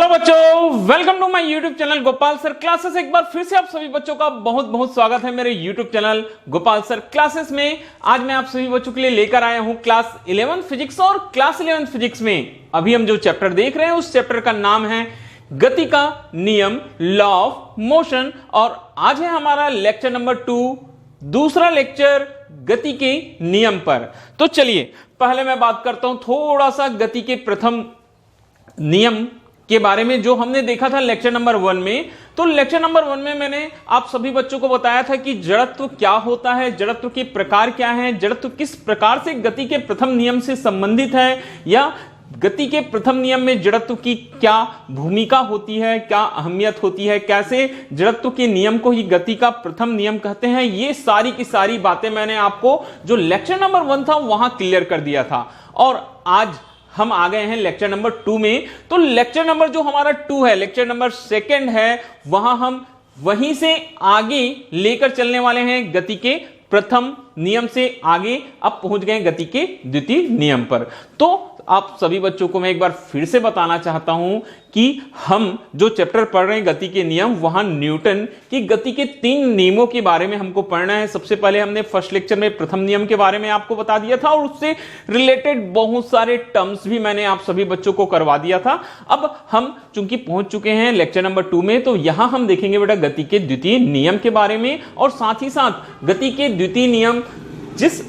Hello बच्चों, welcome to my YouTube channel Gopal sir classes. एक बार फिर से आप सभी बच्चों का बहुत बहुत स्वागत है मेरे YouTube channel Gopal sir classes में। आज मैं आप सभी बच्चों के लिए लेकर आया हूं क्लास 11 फिजिक्स। और क्लास 11 फिजिक्स में अभी हम जो चैप्टर देख रहे हैं उस चैप्टर का नाम है गति का नियम, लॉ ऑफ मोशन। और आज है हमारा लेक्चर नंबर 2, दूसरा लेक्चर गति के नियम पर। तो चलिए पहले मैं बात करता हूं थोड़ा सा गति के प्रथम नियम के बारे में जो हमने देखा था लेक्चर नंबर 1 में। तो लेक्चर नंबर 1 में मैंने आप सभी बच्चों को बताया था कि जड़त्व क्या होता है, जड़त्व के प्रकार क्या हैं, जड़त्व किस प्रकार से गति के प्रथम नियम से संबंधित है, या गति के प्रथम नियम में जड़त्व की क्या भूमिका होती है, क्या अहमियत होती है, कैसे जड़त्व के नियम को ही गति का प्रथम नियम कहते हैं। ये सारी की सारी बातें मैंने आपको जो लेक्चर नंबर 1 था वहां क्लियर कर दिया था। और आज हम आ गए हैं लेक्चर नंबर 2 में। तो लेक्चर नंबर जो हमारा 2 है, लेक्चर नंबर 2 है, वहां हम वहीं से आगे लेकर चलने वाले हैं गति के प्रथम नियम से आगे अब पहुंच गए गति के द्वितीय नियम पर। तो आप सभी बच्चों को मैं एक बार फिर से बताना चाहता हूं कि हम जो चैप्टर पढ़ रहे हैं गति के नियम, वहां न्यूटन की गति के 3 नियमों के बारे में हमको पढ़ना है। सबसे पहले हमने फर्स्ट लेक्चर में प्रथम नियम के बारे में आपको बता दिया था और उससे रिलेटेड बहुत सारे टर्म्स भी मैंने आप सभी बच्चों को करवा दिया था। अब हम चूंकि पहुंच चुके हैं लेक्चर नंबर 2 में, तो यहां हम देखेंगे बेटा गति के द्वितीय नियम के बारे में, और साथ ही साथ गति के द्वितीय नियम जिस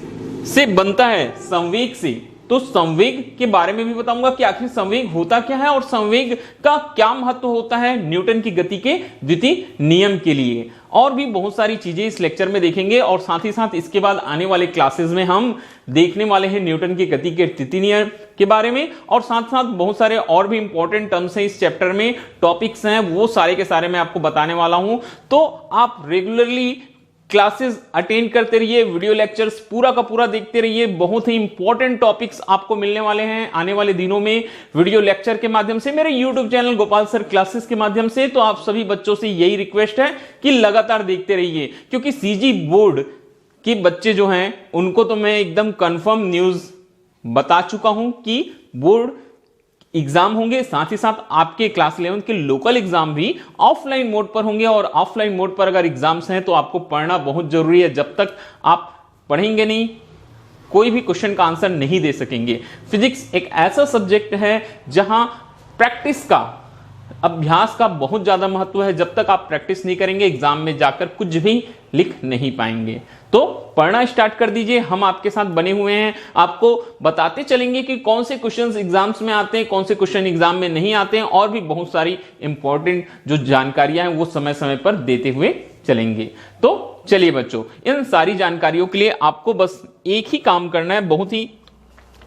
से बनता है संवेग से, तो संवेग के बारे में भी बताऊंगा कि आखिर संवेग होता क्या है और संवेग का क्या महत्व होता है न्यूटन की गति के द्वितीय नियम के लिए। और भी बहुत सारी चीजें इस लेक्चर में देखेंगे। और साथ ही साथ इसके बाद आने वाले क्लासेस में हम देखने वाले हैं न्यूटन की गति के तृतीय नियम के बारे में, और साथ साथ बहुत सारे और भी इंपॉर्टेंट टर्म्स हैं इस चैप्टर में, टॉपिक्स हैं, वो सारे के सारे मैं आपको बताने वाला हूं। तो आप रेगुलरली क्लासेस अटेंड करते रहिए, वीडियो लेक्चर्स पूरा का पूरा देखते रहिए। बहुत ही इंपॉर्टेंट टॉपिक्स आपको मिलने वाले हैं आने वाले दिनों में वीडियो लेक्चर के माध्यम से, मेरे YouTube channel Gopal sir classes के माध्यम से। तो आप सभी बच्चों से यही रिक्वेस्ट है कि लगातार देखते रहिए, क्योंकि सीजी बोर्ड के बच्चे जो हैं उनको तो मैं एकदम कंफर्म न्यूज बता चुका हूं कि बोर्ड एग्जाम होंगे, साथ ही साथ आपके क्लास 11 के लोकल एग्जाम भी ऑफलाइन मोड पर होंगे। और ऑफलाइन मोड पर अगर एग्जाम्स हैं तो आपको पढ़ना बहुत जरूरी है। जब तक आप पढ़ेंगे नहीं, कोई भी क्वेश्चन का आंसर नहीं दे सकेंगे। फिजिक्स एक ऐसा सब्जेक्ट है जहां प्रैक्टिस का, अभ्यास का बहुत ज्यादा महत्व है। जब तक आप प्रैक्टिस नहीं करेंगे, एग्जाम में जाकर कुछ भी लिख नहीं पाएंगे। तो पढ़ना स्टार्ट कर दीजिए, हम आपके साथ बने हुए हैं। आपको बताते चलेंगे कि कौन से क्वेश्चंस एग्जाम्स में आते हैं, कौन से क्वेश्चन एग्जाम में नहीं आते हैं, और भी बहुत सारी इंपॉर्टेंट जो जानकारियां हैं वो समय समय पर देते हुए चलेंगे। तो चलिए बच्चों, इन सारी जानकारियों के लिए आपको बस एक ही काम करना है, बहुत ही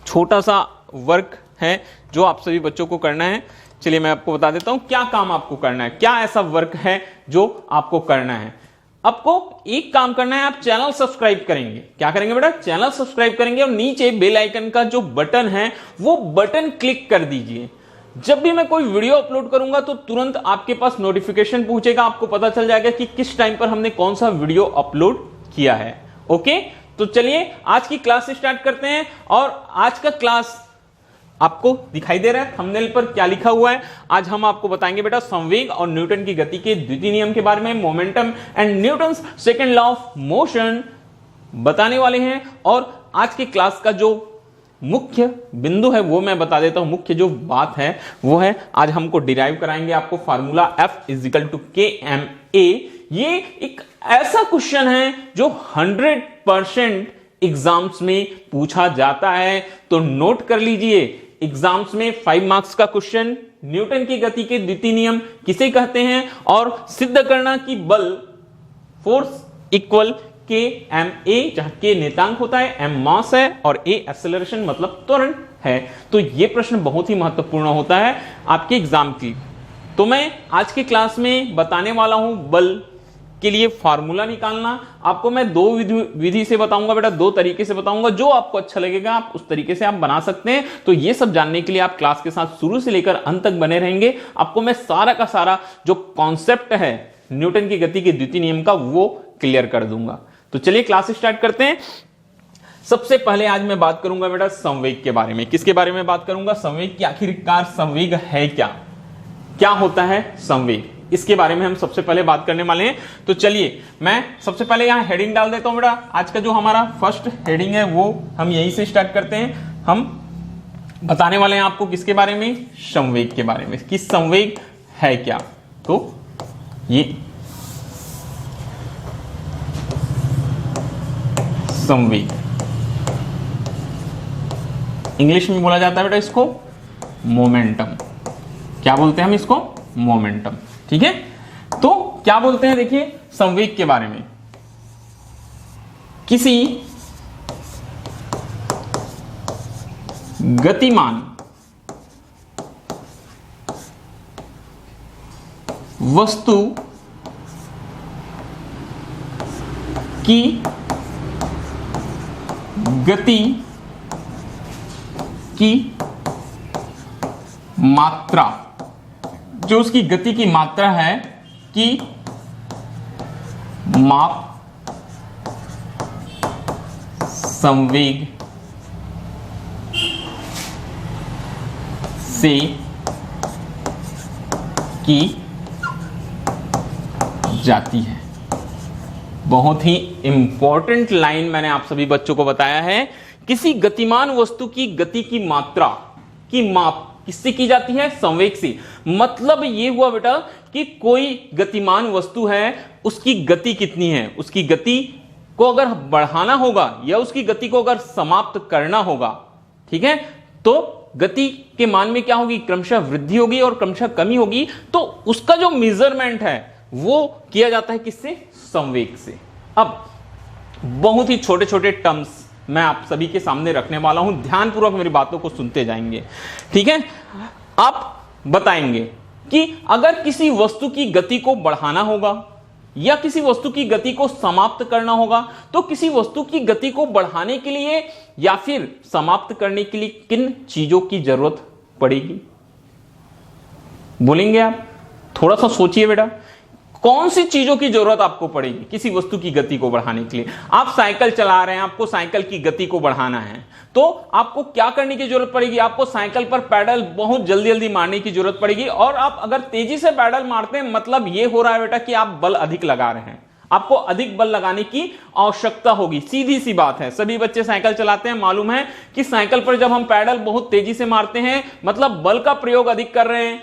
छोटा सा वर्क है जो आप सभी बच्चों को करना है। चलिए मैं आपको बता देता हूं क्या काम आपको करना है, क्या ऐसा वर्क है जो आपको करना है। आपको एक काम करना है, आप चैनल सब्सक्राइब करेंगे। क्या करेंगे बेटा? चैनल सब्सक्राइब करेंगे और नीचे बेल आइकन का जो बटन है वो बटन क्लिक कर दीजिए। जब भी मैं कोई वीडियो अपलोड करूंगा तो तुरंत आपके पास नोटिफिकेशन पहुंचेगा, आपको पता चल जाएगा कि किस टाइम पर हमने कौन सा वीडियो अपलोड किया है। ओके, तो चलिए आज की क्लास स्टार्ट करते हैं। और आज का क्लास आपको दिखाई दे रहा है थंबनेल पर क्या लिखा हुआ है। आज हम आपको बताएंगे बेटा संवेग और न्यूटन की गति के द्वितीय नियम के बारे में, momentum and Newton's second law of motion बताने वाले हैं। और आज की क्लास का जो मुख्य बिंदु है वो मैं बता देता हूं। मुख्य जो बात है वो है, आज हमको डिराइव कराएंगे आपको फार्मूला F = kma। ये एक ऐसा क्वेश्चन है जो 100% एग्जाम्स में पूछा जाता है, तो नोट कर लीजिए। एग्जाम्स में 5 मार्क्स का क्वेश्चन, न्यूटन की गति के द्वितीय नियम किसे कहते हैं, और सिद्ध करना कि बल फोर्स इक्वल kma, जहां k नेतांक होता है, m मास है और a एक्सेलरेशन मतलब त्वरण है। तो यह प्रश्न बहुत ही महत्वपूर्ण होता है आपके एग्जाम की। तो मैं आज की क्लास में बताने वाला हूं बल के लिए फार्मूला निकालना। आपको मैं 2 विधि से बताऊंगा बेटा, 2 तरीके से बताऊंगा। जो आपको अच्छा लगेगा आप उस तरीके से आप बना सकते हैं। तो ये सब जानने के लिए आप क्लास के साथ शुरू से लेकर अंत तक बने रहेंगे। आपको मैं सारा का सारा जो कॉन्सेप्ट है न्यूटन की गति के द्वितीय नियम का वो क्लियर कर दूंगा। तो चलिए क्लास स्टार्ट करते हैं। सबसे पहले आज मैं बात करूंगा बेटा संवेग के बारे में। किसके बारे में बात करूंगा? संवेग की। आखिरकार संवेग है क्या? क्या होता है संवेग, इसके बारे में हम सबसे पहले बात करने वाले हैं। तो चलिए मैं सबसे पहले यहां हेडिंग डाल देता हूं बेटा। आज का जो हमारा फर्स्ट हेडिंग है वो हम यहीं से स्टार्ट करते हैं। हम बताने वाले हैं आपको किसके बारे में, संवेग के बारे में, कि संवेग है क्या। तो ये संवेग इंग्लिश में बोला जाता है बेटा इसको मोमेंटम। क्या बोलते हैं हम इसको, मोमेंटम। ठीक है, तो क्या बोलते हैं देखिए संवेग के बारे में, किसी गतिमान वस्तु की गति की मात्रा, जो उसकी गति की मात्रा है, की माप संवेग से की जाती है। बहुत ही इंपॉर्टेंट लाइन मैंने आप सभी बच्चों को बताया है। किसी गतिमान वस्तु की गति की मात्रा की माप किससे की जाती है, संवेग से। मतलब ये हुआ बेटा कि कोई गतिमान वस्तु है, उसकी गति कितनी है, उसकी गति को अगर बढ़ाना होगा या उसकी गति को अगर समाप्त करना होगा, ठीक है, तो गति के मान में क्या होगी, क्रमशः वृद्धि होगी और क्रमशः कमी होगी। तो उसका जो मेजरमेंट है वो किया जाता है किससे, संवेग से। अब बहुत ही छोटे छोटे टर्म्स मैं आप सभी के सामने रखने वाला हूं, ध्यानपूर्वक मेरी बातों को सुनते जाएंगे। ठीक है, आप बताएंगे कि अगर किसी वस्तु की गति को बढ़ाना होगा या किसी वस्तु की गति को समाप्त करना होगा, तो किसी वस्तु की गति को बढ़ाने के लिए या फिर समाप्त करने के लिए किन चीजों की जरूरत पड़ेगी, बोलेंगे आप। थोड़ा सा सोचिए बेटा, कौन सी चीजों की जरूरत आपको पड़ेगी किसी वस्तु की गति को बढ़ाने के लिए। आप साइकिल चला रहे हैं, आपको साइकिल की गति को बढ़ाना है, तो आपको क्या करने की जरूरत पड़ेगी, आपको साइकिल पर पैडल बहुत जल्दी जल्दी मारने की जरूरत पड़ेगी। और आप अगर तेजी से पैडल मारते हैं, मतलब यह हो रहा है बेटा कि आप बल अधिक लगा रहे हैं, आपको अधिक बल लगाने की आवश्यकता होगी। सीधी सी बात है, सभी बच्चे साइकिल चलाते हैं, मालूम है कि साइकिल पर जब हम पैडल बहुत तेजी से मारते हैं, मतलब बल का प्रयोग अधिक कर रहे हैं।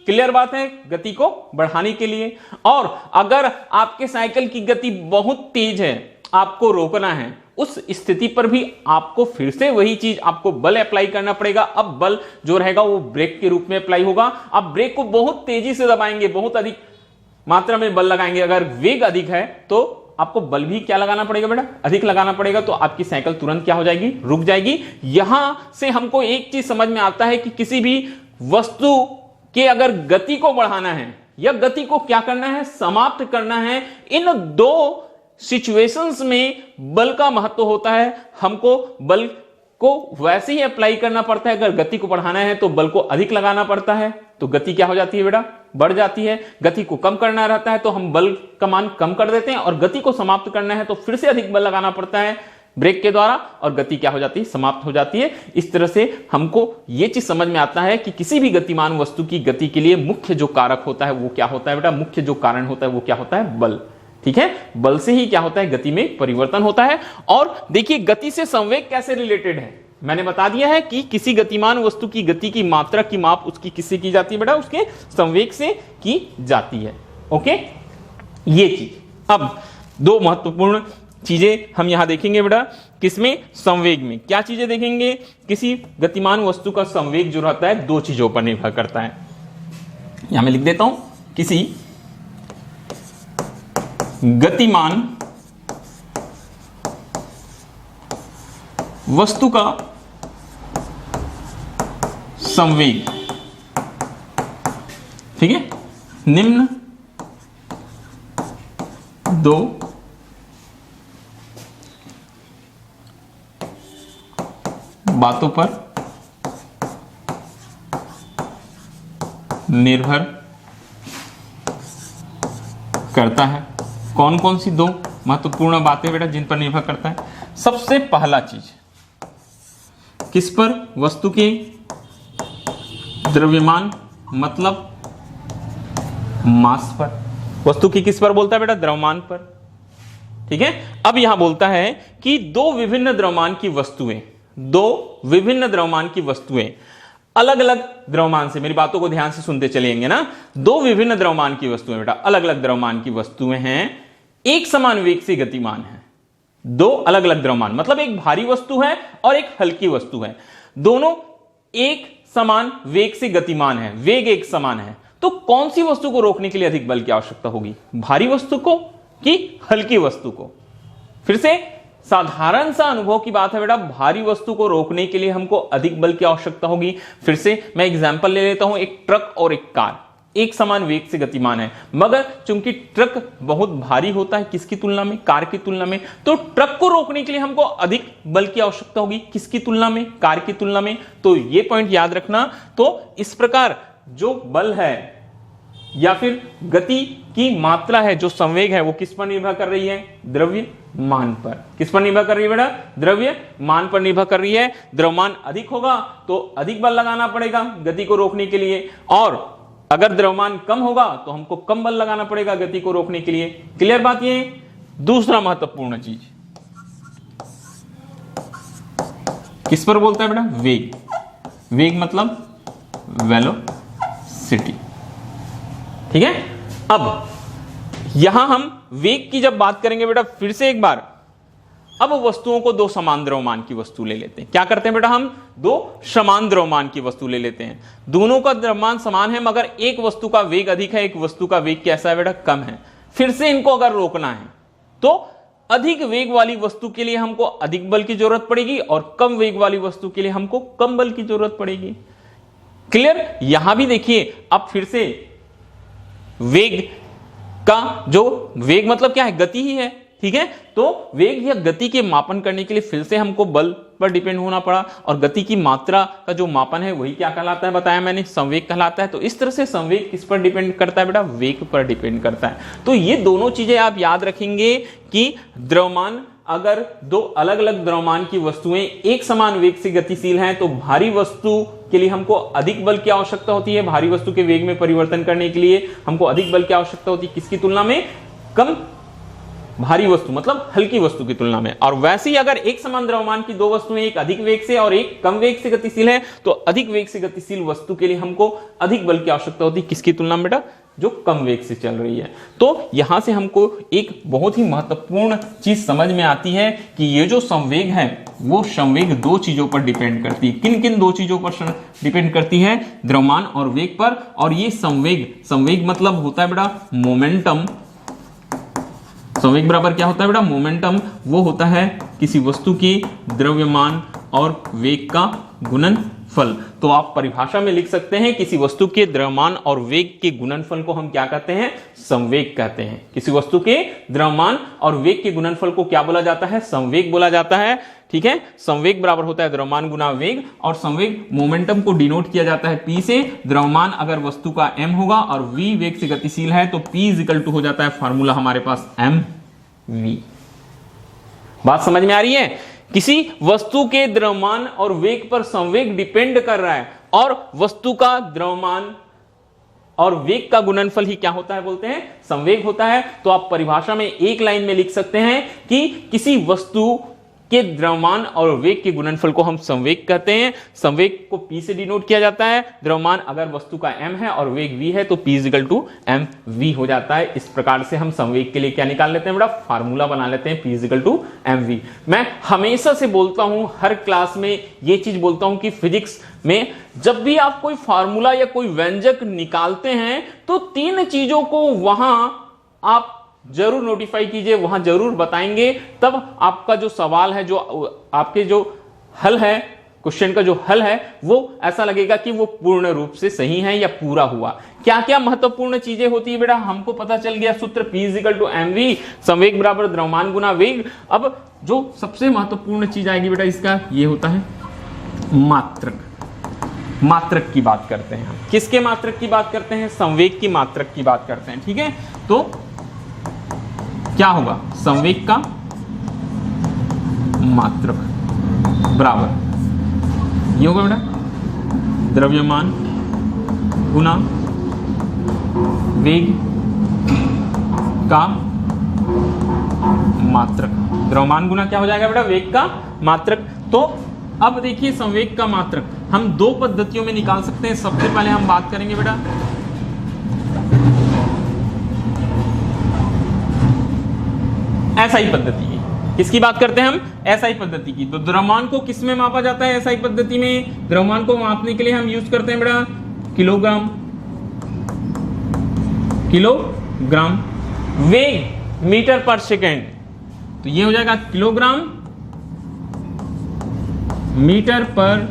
क्लियर बात है, गति को बढ़ाने के लिए। और अगर आपके साइकिल की गति बहुत तेज है, आपको रोकना है, उस स्थिति पर भी आपको फिर से वही चीज, आपको बल अप्लाई करना पड़ेगा। अब बल जो रहेगा वो ब्रेक के रूप में अप्लाई होगा। आप ब्रेक को बहुत तेजी से दबाएंगे, बहुत अधिक मात्रा में बल लगाएंगे। अगर वेग अधिक है तो आपको बल भी क्या लगाना पड़ेगा बेटा, अधिक लगाना पड़ेगा। तो आपकी साइकिल तुरंत क्या हो जाएगी, रुक जाएगी। यहां से हमको एक चीज समझ में आता है कि किसी भी वस्तु के अगर गति को बढ़ाना है या गति को क्या करना है, समाप्त करना है, इन दो सिचुएशंस में बल का महत्व होता है। हमको बल को वैसे ही अप्लाई करना पड़ता है। अगर गति को बढ़ाना है तो बल को अधिक लगाना पड़ता है, तो गति क्या हो जाती है बेटा, बढ़ जाती है। गति को कम करना रहता है तो हम बल का मान कम कर देते हैं, और गति को समाप्त करना है तो फिर से अधिक बल लगाना पड़ता है ब्रेक के द्वारा, और गति क्या हो जाती है, समाप्त हो जाती है। इस तरह से हमको यह चीज समझ में आता है कि किसी भी गतिमान वस्तु की गति के लिए मुख्य जो कारक होता है वो क्या होता है बेटा, मुख्य जो कारण होता है वो क्या होता है, बल। ठीक है, बल से ही क्या होता है, गति में परिवर्तन होता है। और देखिए गति से संवेग कैसे रिलेटेड है, मैंने बता दिया है कि किसी गतिमान वस्तु की गति की मात्रा की माप उसकी किससे की जाती है बेटा, उसके संवेग से की जाती है। ओके, ये चीज। अब दो महत्वपूर्ण चीजें हम यहां देखेंगे बेटा, किसमें, संवेग में। क्या चीजें देखेंगे, किसी गतिमान वस्तु का संवेग जो रहता है दो चीजों पर निर्भर करता है। यहां मैं लिख देता हूं, किसी गतिमान वस्तु का संवेग, ठीक है, निम्न दो बातों पर निर्भर करता है। कौन कौन सी दो महत्वपूर्ण बातें बेटा जिन पर निर्भर करता है? सबसे पहला चीज किस पर, वस्तु के द्रव्यमान, मतलब मास पर। वस्तु की किस पर बोलता है बेटा? द्रव्यमान पर। ठीक है, अब यहां बोलता है कि दो विभिन्न द्रव्यमान की वस्तुएं अलग अलग द्रव्यमान से, मेरी बातों को ध्यान से सुनते चलेंगे ना। दो विभिन्न द्रव्यमान की वस्तुएं बेटा, अलग अलग द्रव्यमान की वस्तुएं हैं, एक समान वेग से गतिमान है। दो अलग अलग द्रव्यमान मतलब एक भारी वस्तु है और एक हल्की वस्तु है, दोनों एक समान वेग से गतिमान है, वेग एक समान है। तो कौन सी वस्तु को रोकने के लिए अधिक बल की आवश्यकता होगी? भारी वस्तु को कि हल्की वस्तु को? फिर से साधारण सा अनुभव की बात है बेटा, भारी वस्तु को रोकने के लिए हमको अधिक बल की आवश्यकता होगी। फिर से मैं एग्जांपल ले लेता हूं, एक ट्रक और एक कार एक समान वेग से गतिमान है, मगर चूंकि ट्रक बहुत भारी होता है किसकी तुलना में? कार की तुलना में। तो ट्रक को रोकने के लिए हमको अधिक बल की आवश्यकता होगी, किसकी तुलना में? कार की तुलना में। तो ये पॉइंट याद रखना। तो इस प्रकार जो बल है या फिर गति की मात्रा है, जो संवेग है, वो किस पर निर्भर कर रही है? द्रव्यमान पर। किस पर निर्भर कर रही है बेटा? द्रव्यमान पर निर्भर कर रही है। द्रव्यमान अधिक होगा तो अधिक बल लगाना पड़ेगा गति को रोकने के लिए, और अगर द्रव्यमान कम होगा तो हमको कम बल लगाना पड़ेगा गति को रोकने के लिए। क्लियर बात ये? दूसरा महत्वपूर्ण चीज किस पर बोलता है बेटा? वेग। वेग मतलब वेलोसिटी। ठीक है, अब यहां हम वेग की जब बात करेंगे बेटा, फिर से एक बार, अब वस्तुओं को दो समान द्रव्यमान की वस्तु ले लेते हैं। क्या करते हैं बेटा? हम दो समान द्रव्यमान की वस्तु ले लेते हैं, दोनों का द्रव्यमान समान है, मगर एक वस्तु का वेग अधिक है, एक वस्तु का वेग कैसा है बेटा? कम है। फिर से इनको अगर रोकना है तो अधिक वेग वाली वस्तु के लिए हमको अधिक बल की जरूरत पड़ेगी और कम वेग वाली वस्तु के लिए हमको कम बल की जरूरत पड़ेगी। क्लियर? यहां भी देखिए, अब फिर से वेग का जो वेग मतलब क्या है? गति ही है। ठीक है, तो वेग या गति के मापन करने के लिए फिर से हमको बल पर डिपेंड होना पड़ा, और गति की मात्रा का जो मापन है वही क्या कहलाता है? बताया मैंने, संवेग कहलाता है। तो इस तरह से संवेग किस पर डिपेंड करता है बेटा? वेग पर डिपेंड करता है। तो ये दोनों चीजें आप याद रखेंगे कि द्रव्यमान, अगर दो अलग अलग द्रव्यमान की वस्तुएं एक समान वेग से गतिशील हैं तो भारी वस्तु के लिए हमको अधिक बल की आवश्यकता होती है। भारी वस्तु के वेग में परिवर्तन करने के लिए हमको अधिक बल की आवश्यकता होती है, किसकी तुलना में? कम भारी वस्तु मतलब हल्की वस्तु की तुलना में। और वैसे ही अगर एक समान द्रव्यमान की दो वस्तुएं, एक अधिक वेग से और एक कम वेग से गतिशील है, तो अधिक वेग से गतिशील वस्तु के लिए हमको अधिक बल की आवश्यकता होती है, किसकी तुलना में बेटा? जो कम वेग से चल रही है। तो यहां से हमको एक बहुत ही महत्वपूर्ण चीज समझ में आती है कि ये जो संवेग है वो संवेग दो चीजों पर डिपेंड करती है। किन किन दो चीजों पर डिपेंड करती है? द्रव्यमान और वेग पर। और ये संवेग मतलब होता है बेटा मोमेंटम। संवेग बराबर क्या होता है बेटा? मोमेंटम। वो होता है किसी वस्तु की द्रव्यमान और वेग का गुणनफल। तो आप परिभाषा में लिख सकते हैं, किसी वस्तु के द्रव्यमान और वेग के गुणनफल को हम क्या कहते हैं? संवेग कहते हैं। किसी वस्तु के द्रव्यमान और वेग के गुणनफल को क्या बोला जाता है? संवेग बोला जाता है। ठीक है, संवेग बराबर होता है द्रव्यमान गुना वेग, और संवेग मोमेंटम को डिनोट किया जाता है P से। द्रव्यमान अगर वस्तु का m होगा और v वेग से गतिशील है तो P इक्वल टू हो जाता है फॉर्मूला हमारे पास mv। बात समझ में आ रही है? किसी वस्तु के द्रव्यमान और वेग पर संवेग डिपेंड कर रहा है, और वस्तु का द्रव्यमान और वेग का गुणनफल ही क्या होता है? बोलते हैं संवेग होता है। तो आप परिभाषा में एक लाइन में लिख सकते हैं कि किसी वस्तु के द्रव्यमान और वेग के गुणनफल को हम संवेग कहते हैं। संवेग को P से डिनोट किया जाता है। द्रव्यमान अगर वस्तु का m है और वेग v है तो P इक्वल टू mv हो जाता है। इस प्रकार से हम संवेग के लिए क्या निकाल लेते हैं बेटा? फार्मूला बना लेते हैं P इक्वल टू mv। मैं हमेशा से बोलता हूं, हर क्लास में ये चीज बोलता हूं कि फिजिक्स में जब भी आप कोई फार्मूला या कोई व्यंजक निकालते हैं तो तीन चीजों को वहां आप जरूर नोटिफाई कीजिए, वहां जरूर बताएंगे। तब आपका जो सवाल है, जो आपके जो हल है, क्वेश्चन का जो हल है, वो ऐसा लगेगा कि वो पूर्ण रूप से सही है या पूरा हुआ। क्या क्या महत्वपूर्ण चीजें होती है बेटा? हमको पता चल गया सूत्र P इक्वल टू mv, संवेग बराबर द्रव्यमान गुना वेग। अब जो सबसे महत्वपूर्ण चीज आएगी बेटा इसका, ये होता है मात्रक। मात्रक की बात करते हैं हम। किसके मात्रक की बात करते हैं? संवेग की मात्रक की बात करते हैं। ठीक है, तो क्या होगा? संवेग का मात्रक बराबर ये होगा बेटा द्रव्यमान गुना वेग का मात्रक, द्रव्यमान गुना क्या हो जाएगा बेटा, वेग का मात्रक। तो अब देखिए संवेग का मात्रक हम दो पद्धतियों में निकाल सकते हैं। सबसे पहले हम बात करेंगे बेटा एसआई पद्धति की। किसकी बात करते हैं हम, एसआई पद्धति की। तो द्रव्यमान को किस में मापा जाता है एसआई पद्धति में, द्रव्यमान को मापने के लिए हम यूज करते हैं बेटा किलोग्राम, किलोग्राम वेग मीटर पर सेकेंड। तो ये हो जाएगा किलोग्राम मीटर पर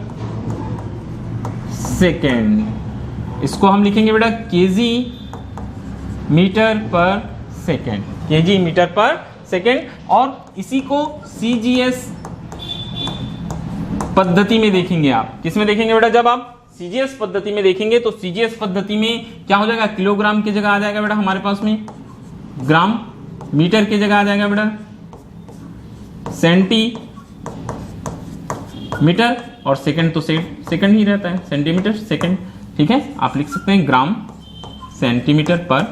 सेकेंड। इसको हम लिखेंगे बेटा केजी मीटर पर सेकेंड, केजी मीटर पर सेकेंड। और इसी को सीजीएस पद्धति में देखेंगे आप। किस में देखेंगे बेटा, जब आप सीजीएस पद्धति में देखेंगे तो सीजीएस पद्धति में क्या हो जाएगा, किलोग्राम की जगह आ जाएगा बेटा हमारे पास में ग्राम, मीटर की जगह आ जाएगा बेटा सेंटीमीटर, और सेकंड तो सेकंड ही रहता है, सेंटीमीटर सेकंड। ठीक है, आप लिख सकते हैं ग्राम सेंटीमीटर पर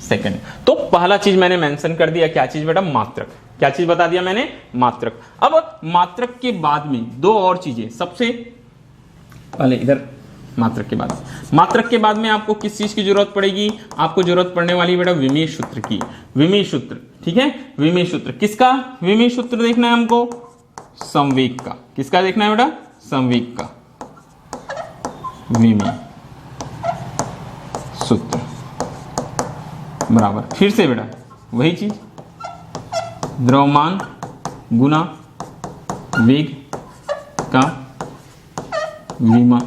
सेकंड। तो पहला चीज मैंने मेंशन कर दिया, क्या चीज बेटा, मात्रक। क्या चीज बता दिया मैंने, मात्रक। अब मात्रक के बाद में दो और चीजें, सबसे पहले इधर मात्रक के बाद में आपको किस चीज की जरूरत पड़ेगी, आपको जरूरत पड़ने वाली बेटा विमीय सूत्र की। विमीय सूत्र, ठीक है, विमीय सूत्र किसका, विमीय सूत्र देखना है हमको संवेग का। किसका देखना है बेटा, संवेग का विमीय सूत्र बराबर, फिर से बेटा वही चीज, द्रव्यमान गुना वेग का विमा।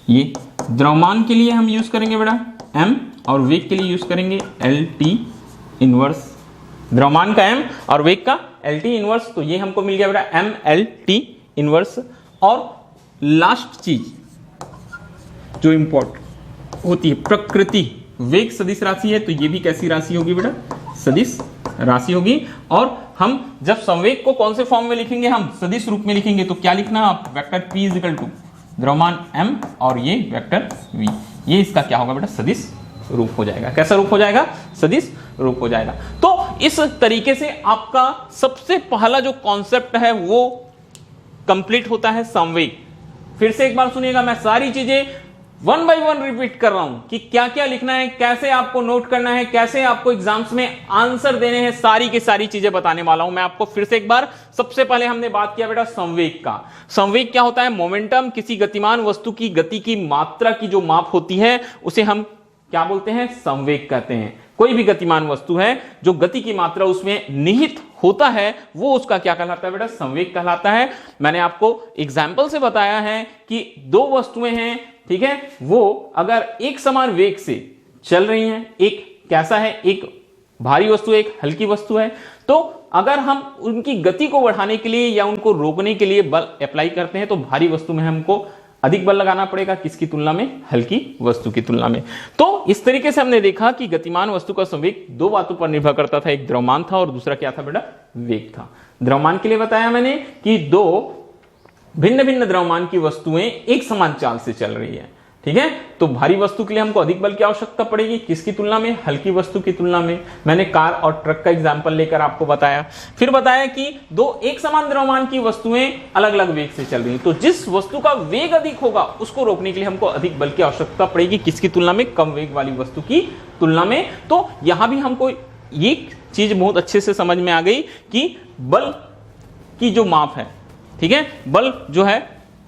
ये द्रव्यमान के लिए हम यूज करेंगे बेटा m, और वेग के लिए यूज करेंगे LT इनवर्स। द्रव्यमान का m और वेग का LT इनवर्स, तो ये हमको मिल गया बेटा MLT इनवर्स। और लास्ट चीज जो इंपॉर्टेंट होती है, प्रकृति। वेग सदिश राशि है तो ये भी कैसी राशि होगी बेटा, सदिश राशि होगी। और हम जब संवेग को कौन से फॉर्म में लिखेंगे, हम सदिश रूप में लिखेंगे। तो क्या लिखना आप, वेक्टर p इक्वल टू द्रव्यमान m और ये वेक्टर v, ये इसका क्या होगा बेटा, सदिश रूप हो जाएगा। कैसा रूप हो जाएगा, सदिश रूप हो जाएगा। तो इस तरीके से आपका सबसे पहला जो कॉन्सेप्ट है वो कंप्लीट होता है, संवेग। फिर से एक बार सुनिएगा, मैं सारी चीजें वन बाय वन रिपीट कर रहा हूं कि क्या क्या लिखना है, कैसे आपको नोट करना है, कैसे आपको एग्जाम्स में आंसर देने हैं, सारी की सारी चीजें बताने वाला हूं मैं आपको। फिर से एक बार, सबसे पहले हमने बात किया बेटा संवेग का। संवेग क्या होता है, मोमेंटम, किसी गतिमान वस्तु की गति की मात्रा की जो माप होती है उसे हम क्या बोलते हैं, संवेग कहते हैं। कोई भी गतिमान वस्तु है जो गति की मात्रा उसमें निहित होता है वो उसका क्या कहलाता है बेटा, संवेग कहलाता है। मैंने आपको एग्जाम्पल से बताया है कि दो वस्तुएं हैं, ठीक है, वो अगर एक समान वेग से चल रही हैं, एक कैसा है, एक भारी वस्तु है, एक हल्की वस्तु है, तो अगर हम उनकी गति को बढ़ाने के लिए या उनको रोकने के लिए बल अप्लाई करते हैं तो भारी वस्तु में हमको अधिक बल लगाना पड़ेगा, किसकी तुलना में, हल्की वस्तु की तुलना में। तो इस तरीके से हमने देखा कि गतिमान वस्तु का संवेग दो बातों पर निर्भर करता था, एक द्रव्यमान था और दूसरा क्या था बेटा, वेग था। द्रव्यमान के लिए बताया मैंने कि दो भिन्न भिन्न द्रव्यमान की वस्तुएं एक समान चाल से चल रही है, ठीक है। तो भारी वस्तु के लिए हमको अधिक बल की आवश्यकता पड़ेगी, किसकी तुलना में, हल्की वस्तु की तुलना में। मैंने कार और ट्रक का एग्जांपल लेकर आपको बताया। फिर बताया कि दो एक समान द्रव्यमान की वस्तुएं अलग अलग वेग से चल रही हैं, तो जिस वस्तु का वेग अधिक होगा उसको रोकने के लिए हमको अधिक बल की आवश्यकता पड़ेगी, किसकी तुलना में, कम वेग वाली वस्तु की तुलना में। तो यहां भी हमको एक चीज बहुत अच्छे से समझ में आ गई कि बल की जो माप है, ठीक है, बल जो है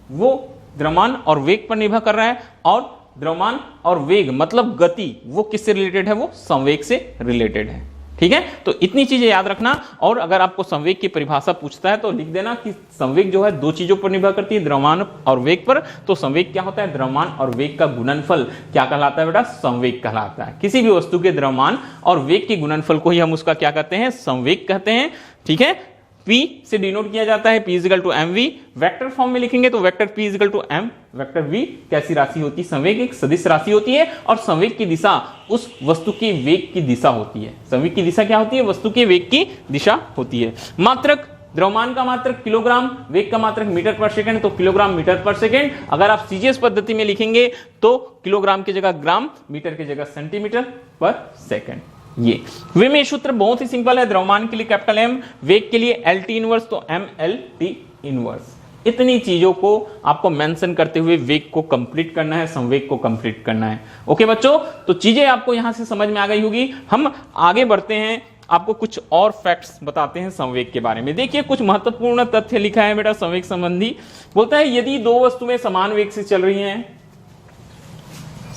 वो द्रव्यमान और वेग पर निर्भर कर रहा है, और द्रव्यमान और वेग मतलब गति वो किससे रिलेटेड है, वो संवेग से रिलेटेड है, ठीक है। तो इतनी चीजें याद रखना। और अगर आपको संवेग की परिभाषा पूछता है तो लिख देना कि संवेग जो है दो चीजों पर निर्भर करती है, द्रव्यमान और वेग पर। तो संवेग क्या होता है, द्रव्यमान और वेग का गुणनफल क्या कहलाता है बेटा, संवेग कहलाता है। किसी भी वस्तु के द्रव्यमान और वेग के गुणनफल को ही हम उसका क्या कहते हैं, संवेग कहते हैं, ठीक है। P से डिनोट किया जाता है, P equal to mv। Vector form में लिखेंगे तो vector P equal to m, vector v कैसी राशि होती है, संवेग एक सदिश राशि होती है, और संवेग की दिशा उस वस्तु के वेग की दिशा होती है। संवेग की दिशा क्या होती है, वस्तु के वेग की दिशा होती है। मात्रक द्रव्यमान का मात्रक किलोग्राम, वेग का मात्रक मीटर पर सेकंड, तो किलोग्राम मीटर पर सेकंड। अगर आप सीजीएस पद्धति में लिखेंगे तो किलोग्राम की जगह ग्राम, मीटर की जगह सेंटीमीटर पर सेकंड। ये वे में सूत्र बहुत ही सिंपल है। द्रव्यमान के लिए कैपिटल एम, वेग के लिए एल टी इनवर्स, तो एम एल टी इनवर्स। इतनी चीजों को आपको मेंशन करते हुए वेग को कंप्लीट करना है, संवेग को कंप्लीट करना है। ओके बच्चों, तो चीजें आपको यहां से समझ में आ गई होगी। हम आगे बढ़ते हैं, आपको कुछ और फैक्ट्स बताते हैं संवेग के बारे में। देखिए कुछ महत्वपूर्ण तथ्य लिखा है बेटा संवेग संबंधी। बोलता है यदि दो वस्तुएं समान वेग से चल रही हैं,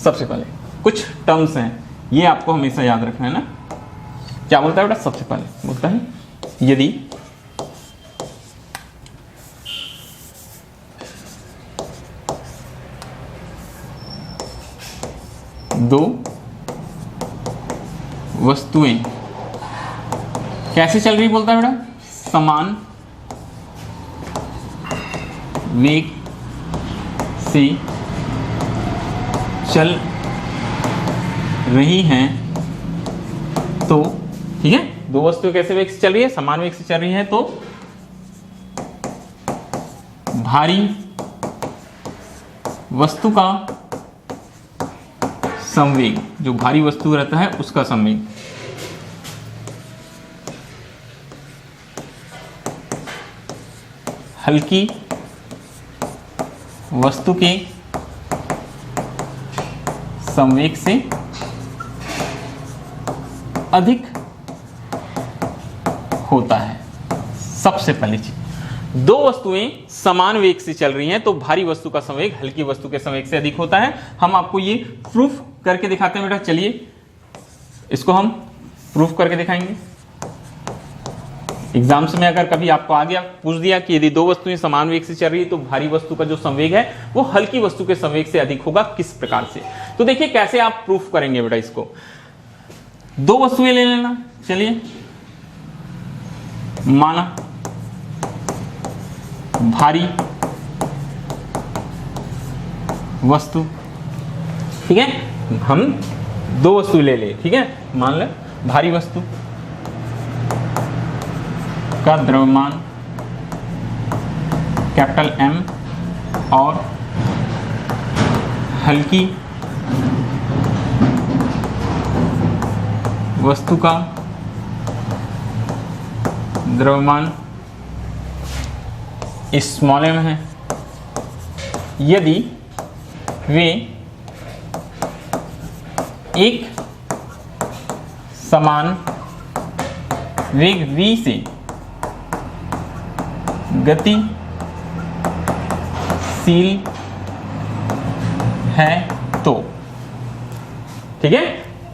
सबसे पहले कुछ टर्म्स हैं, ये आपको हमेशा याद रखना है ना। क्या बोलता है बेटा? सबसे पहले बोलता है यदि दो वस्तुएं कैसे चल रही, बोलता है बेटा समान वेग से चल रही हैं, तो ठीक है, दो वस्तुएं कैसे वेग से चल रही है? समान वेग से चल रही है, तो भारी वस्तु का संवेग, जो भारी वस्तु रहता है उसका संवेग, हल्की वस्तु के संवेग से अधिक होता है। सबसे पहली चीज, दो वस्तुएं समान वेग से चल रही हैं तो भारी वस्तु का संवेग हल्की वस्तु के संवेग से अधिक होता है। हम आपको ये प्रूफ करके दिखाते हैं बेटा। चलिए इसको हम प्रूफ करके दिखाएंगे। एग्जाम्स में अगर कभी आपको आ गया, पूछ दिया कि यदि दो वस्तुएं समान वेग से चल रही है तो भारी वस्तु का जो संवेग है वो हल्की वस्तु के संवेग से अधिक होगा, किस प्रकार से? तो देखिए कैसे आप प्रूफ करेंगे बेटा इसको। दो वस्तुएं ले लेना। चलिए माना भारी वस्तु, ठीक है, हम दो वस्तु ले ले, ठीक है, मान ले भारी वस्तु का द्रव्यमान कैपिटल एम और हल्की वस्तु का द्रव्यमान स्मॉल एम है। यदि वे एक समान वेग v से गतिशील है तो, ठीक है,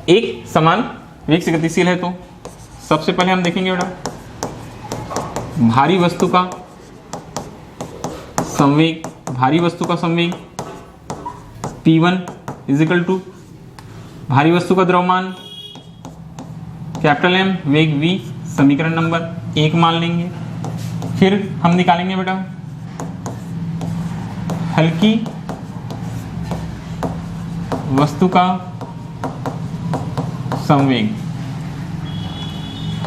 एक समान वेग से गतिशील है तो सबसे पहले हम देखेंगे बेटा भारी वस्तु का संवेग, भारी वस्तु का संवेग P1 इजिकल टू भारी वस्तु का द्रव्यमान कैपिटल M वेग v, समीकरण नंबर 1 मान लेंगे। फिर हम निकालेंगे बेटा हल्की वस्तु का संवेग,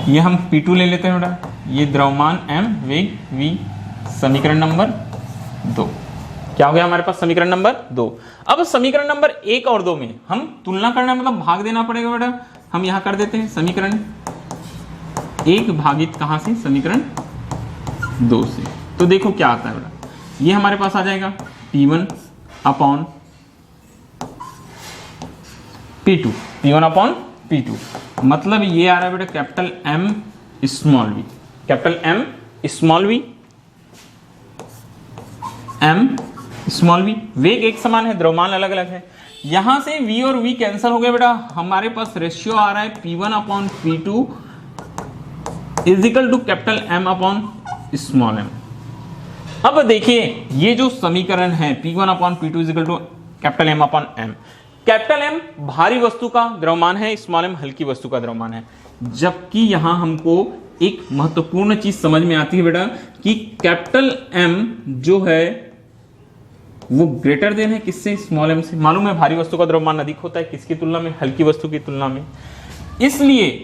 ये हम P2 ले लेते हैं बेटा, ये द्रव्यमान M वेग v, समीकरण नंबर 2। क्या हो गया हमारे पास? समीकरण नंबर 2। अब समीकरण नंबर 1 और 2 में हम तुलना करना, मतलब भाग देना पड़ेगा बेटा। हम यहां कर देते हैं समीकरण 1 भागित कहां से? समीकरण 2 से। तो देखो क्या आता है बेटा, ये हमारे पास आ जाएगा P1 upon P2, P1 upon P2, मतलब ये आ रहा है बेटा capital M small v, capital M small v, M small v। वेग एक समान है, द्रव्यमान अलग अलग है। यहां से v और v कैंसिल हो गया बेटा, हमारे पास रेशियो आ रहा है P1 upon P2 is equal to capital M upon small m। अब देखिए ये जो समीकरण है P1 upon P2 is equal to capital M upon M, capital M भारी वस्तु का द्रव्यमान है, स्मॉल m हल्की वस्तु का द्रव्यमान है। जबकि यहां हमको एक महत्वपूर्ण चीज समझ में आती है बेटा कि कैपिटल M जो है वो ग्रेटर देन है किससे? स्मॉल m से। मालूम है भारी वस्तु का द्रव्यमान अधिक होता है किसकी तुलना में? हल्की वस्तु की तुलना में। इसलिए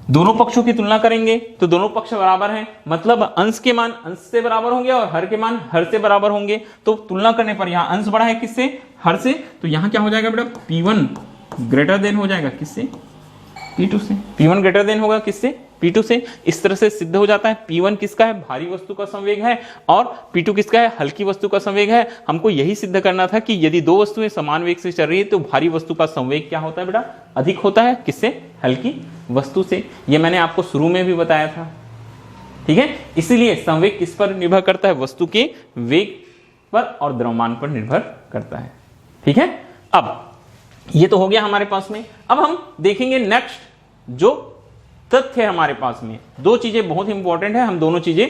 दोनों पक्षों की तुलना करेंगे तो दोनों पक्ष बराबर हैं, मतलब अंश के मान अंश से बराबर होंगे और हर के मान हर से बराबर होंगे। तो तुलना करने पर यहां अंश बड़ा है किससे, हर से, तो यहां क्या हो जाएगा बेटा, P1 ग्रेटर देन हो जाएगा किससे, P2 से। P1 ग्रेटर देन होगा किससे, P2 से। इस तरह से सिद्ध हो जाता है P1 किसका है, भारी वस्तु का संवेग है, और P2 किसका है, हल्की वस्तु का संवेग है। हमको यही सिद्ध करना था कि यदि दो वस्तुएं समान वेग से चल रही है तो भारी वस्तु का संवेग क्या होता है बेटा, अधिक होता है किससे, हल्की वस्तु से। ये मैंने आपको शुरू में भी बताया था, ठीक है। इसीलिए संवेग किस पर निर्भर करता है, वस्तु के वेग पर और द्रव्यमान पर निर्भर करता है, ठीक है। अब ये तो हो गया हमारे पास में। अब हम देखेंगे नेक्स्ट जो तथ्य है हमारे पास में, दो चीजें बहुत इंपॉर्टेंट है, हम दोनों चीजें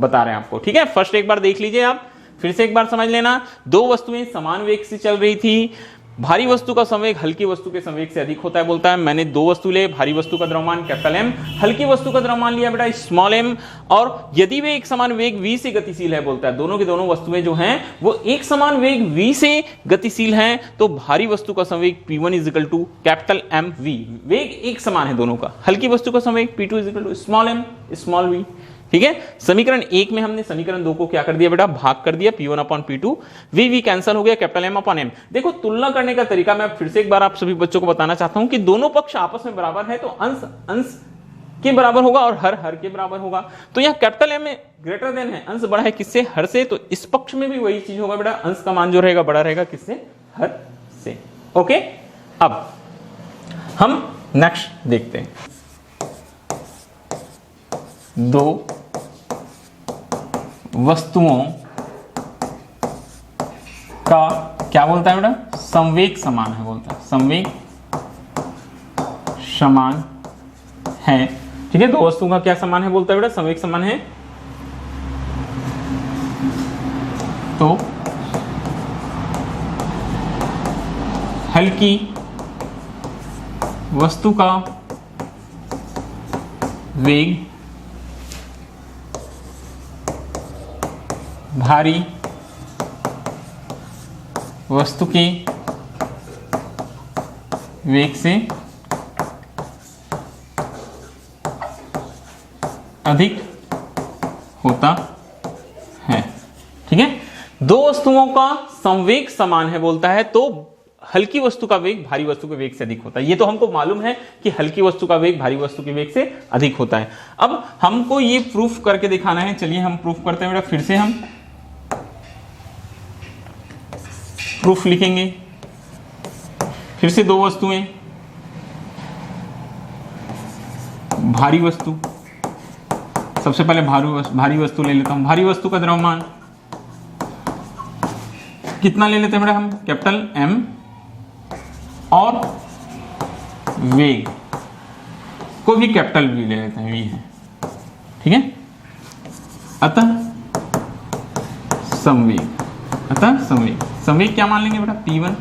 बता रहे हैं आपको, ठीक है। फर्स्ट एक बार देख लीजिए, आप फिर से एक बार समझ लेना। दो वस्तुएं समान वेग से चल रही थी, भारी वस्तु का संवेग हल्की वस्तु के संवेग से अधिक होता है, बोलता है। मैंने दो वस्तु ले, भारी वस्तु का द्रव्यमान कैपिटल M, हल्की वस्तु का द्रव्यमान लिया बेटा स्मॉल m, और यदि वे एक समान वेग v से गतिशील है, बोलता है दोनों की दोनों वस्तुएं जो हैं वो एक समान वेग v से गतिशील हैं, तो भारी वस्तु का संवेग P1 is equal to capital M v, वेग एक समान है दोनों का। हल्की वस्तु का संवेग P2 is equal to small m small v, ठीक है। समीकरण 1 में हमने समीकरण 2 को क्या कर दिया बेटा, भाग कर दिया, P1 upon P2, V cancel हो गया, कैपिटल M अपॉन M। देखो तुलना करने का तरीका मैं फिर से एक बार आप सभी बच्चों को बताना चाहता हूं कि दोनों पक्ष आपस में बराबर है तो अंश अंश के बराबर होगा और हर हर के बराबर होगा। तो यहाँ कैपिटल M ग्रेटर देन है, अंश बड़ा है किससे, हर से, तो इस पक्ष में भी वही चीज होगा बेटा, अंश का मान जो रहेगा बड़ा रहेगा किससे, हर से। ओके, अब हम नेक्स्ट देखते हैं। दो वस्तुओं का क्या बोलता है बेटा, संवेग समान है, बोलता है संवेग समान है, ठीक है। दो वस्तुओं का क्या समान है, बोलता है बेटा संवेग समान है, तो हल्की वस्तु का वेग भारी वस्तु के वेग से अधिक होता है, ठीक है। दो वस्तुओं का संवेग समान है बोलता है, तो हल्की वस्तु का वेग भारी वस्तु के वेग से अधिक होता है। ये तो हमको मालूम है कि हल्की वस्तु का वेग भारी वस्तु के वेग से अधिक होता है। अब हमको ये प्रूफ करके दिखाना है, चलिए हम प्रूफ करते हैं बेटा। फिर से हम प्रूफ लिखेंगे, फिर से दो वस्तुएं, भारी वस्तु, सबसे पहले भारी वस्तु ले लेता हूं। भारी वस्तु का द्रव्यमान कितना ले लेते हैं बेटा हम, कैपिटल M, और वेग को भी कैपिटल V ले लेते हैं, V है, ठीक है। अतः संवेग क्या मान लेंगे बेटा, P1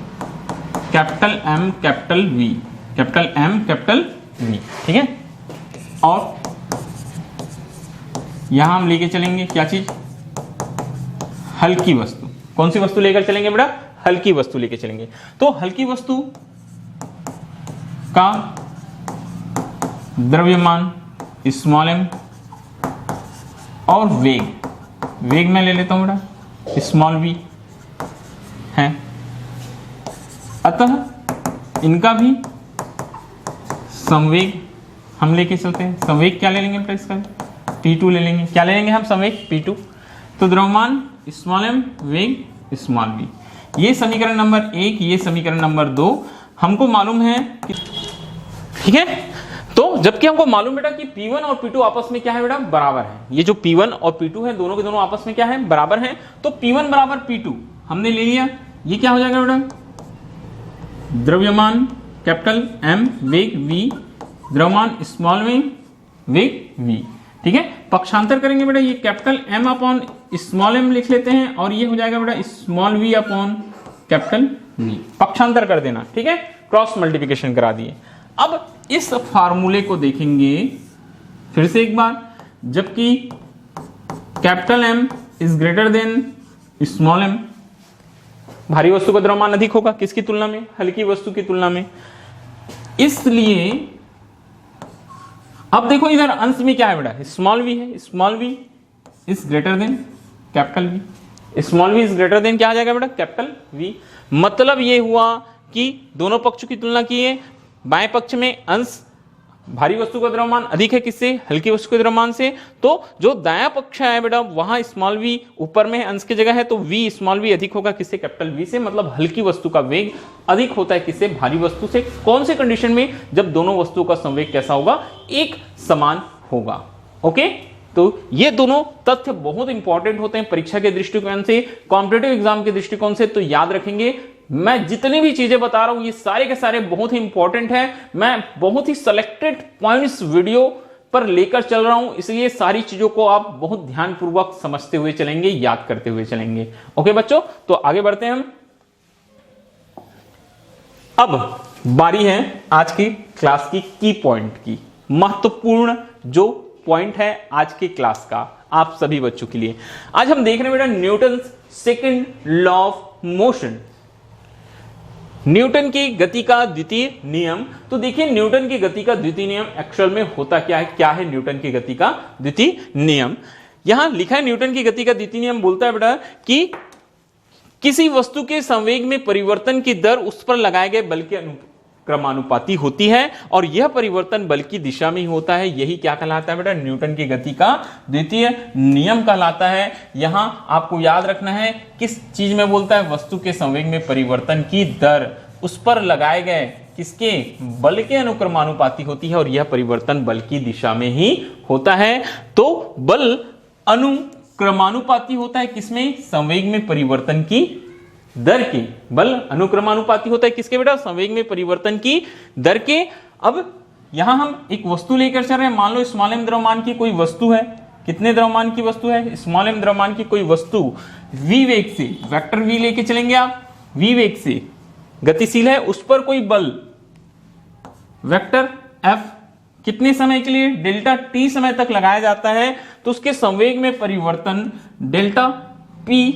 capital M capital V, capital M capital V, ठीक है। और यहां हम लेके चलेंगे क्या चीज, हल्की वस्तु। कौन सी वस्तु लेकर चलेंगे बेटा, हल्की वस्तु लेके चलेंगे। तो हल्की वस्तु का द्रव्यमान स्मॉल m और वेग मैं ले लेता हूं बेटा स्मॉल v है, अतः इनका भी संवेग हम लेके चलते हैं। संवेग क्या ले लेंगे बेटा, इसका P2 ले लेंगे। क्या ले लेंगे हम, संवेग P2। तो द्रव्यमान स्मॉल m, वेग स्मॉल v। ये समीकरण नंबर 1, ये समीकरण नंबर 2 हमको मालूम है, ठीक है। तो जबकि हमको मालूम बेटा कि P1 और P2 आपस में क्या है बेटा, बराबर है। ये जो P1 और P2 है दोनों के दोनों आपस में क्या है, बराबर है। तो P1 बराबर P2 हमने ले लिया। ये क्या हो जाएगा बेटा, द्रव्यमान कैपिटल M, वेग V, द्रव्यमान स्मॉल में, वेग V, ठीक है। पक्षांतर करेंगे बेटा, ये capital M upon small m लिख लेते हैं, और ये हो जाएगा बेटा small v upon capital V। पक्षांतर कर देना, ठीक है, क्रॉस मल्टीप्लिकेशन करा दिए। अब इस फार्मूले को देखेंगे फिर से एक बार, जबकि capital M is greater then small m, भारी वस्तु का द्रव्यमान अधिक होगा किसकी तुलना में, हल्की वस्तु की तुलना में। इसलिए अब देखो इधर अंश में क्या है बेटा, स्मॉल वी है, small v is greater than capital v, small v is greater than क्या आ जाएगा बेटा, कैपिटल वी। मतलब ये हुआ कि दोनों पक्षों की तुलना की है, बाएं पक्ष में अंश भारी वस्तु का द्रव्यमान अधिक है किससे, हल्की वस्तु के द्रव्यमान से, तो जो दायां पक्ष है बेटा वहां स्मॉल वी ऊपर में अंश की जगह है, तो वी स्मॉल वी अधिक होगा किससे, कैपिटल वी से। मतलब हल्की वस्तु का वेग अधिक होता है किससे, भारी वस्तु से। कौन से कंडीशन में, जब दोनों वस्तुओं का संवेग कैसा होगा, एक समान होगा। ओके, तो ये दोनों तथ्य बहुत इंपॉर्टेंट होते हैं परीक्षा के दृष्टिकोण से, कॉम्पिटिटिव एग्जाम के दृष्टिकोण से, तो याद रखेंगे। मैं जितनी भी चीजें बता रहा हूं ये सारे के सारे बहुत ही इंपॉर्टेंट है, मैं बहुत ही सिलेक्टेड पॉइंट्स वीडियो पर लेकर चल रहा हूं, इसलिए सारी चीजों को आप बहुत ध्यानपूर्वक समझते हुए चलेंगे, याद करते हुए चलेंगे। ओके बच्चों, तो आगे बढ़ते हैं हम। अब बारी है आज की क्लास की पॉइंट की, महत्वपूर्ण जो पॉइंट है आज की क्लास का आप सभी बच्चों के लिए। आज हम देख रहे हैं बेटा Newton second law of motion, Newton की गति का द्वितीय नियम। तो देखिए न्यूटन की गति का द्वितीय नियम एक्चुअल में होता क्या है न्यूटन की गति का द्वितीय नियम। यहां लिखा है न्यूटन की गति का द्वितीय नियम बोलता है बेटा कि किसी वस्तु के संवेग में परिवर्तन की दर उस पर लगाए गए बल के क्रमानुपाती होती है, और यह परिवर्तन बल की दिशा में ही होता है। यही क्या कहलाता है बेटा, न्यूटन की गति का द्वितीय नियम कहलाता है। यहां आपको याद रखना है किस चीज में बोलता है, वस्तु के संवेग में परिवर्तन की दर उस पर लगाए गए किसके, बल के अनुक्रमानुपाती होती है, और यह परिवर्तन बल की दिशा में ही होता है। तो बल अनुक्रमानुपाती होता है किसमें, संवेग में परिवर्तन की दर के, बल अनुक्रमानुपाती होता है किसके बेटा, संवेग में परिवर्तन की दर के। अब यहां हम एक वस्तु लेकर चल रहे हैं, मान लो स्मॉल एम द्रव्यमान की कोई वस्तु है, कितने द्रव्यमान की वस्तु है, स्मॉल एम द्रव्यमान की कोई वस्तु v वेग से, वेक्टर v लेके चलेंगे आप, v वेग से गतिशील है, उस पर कोई बल वेक्टर f कितने समय के लिए, डेल्टा t समय तक लगाया जाता है, तो उसके संवेग में परिवर्तन डेल्टा p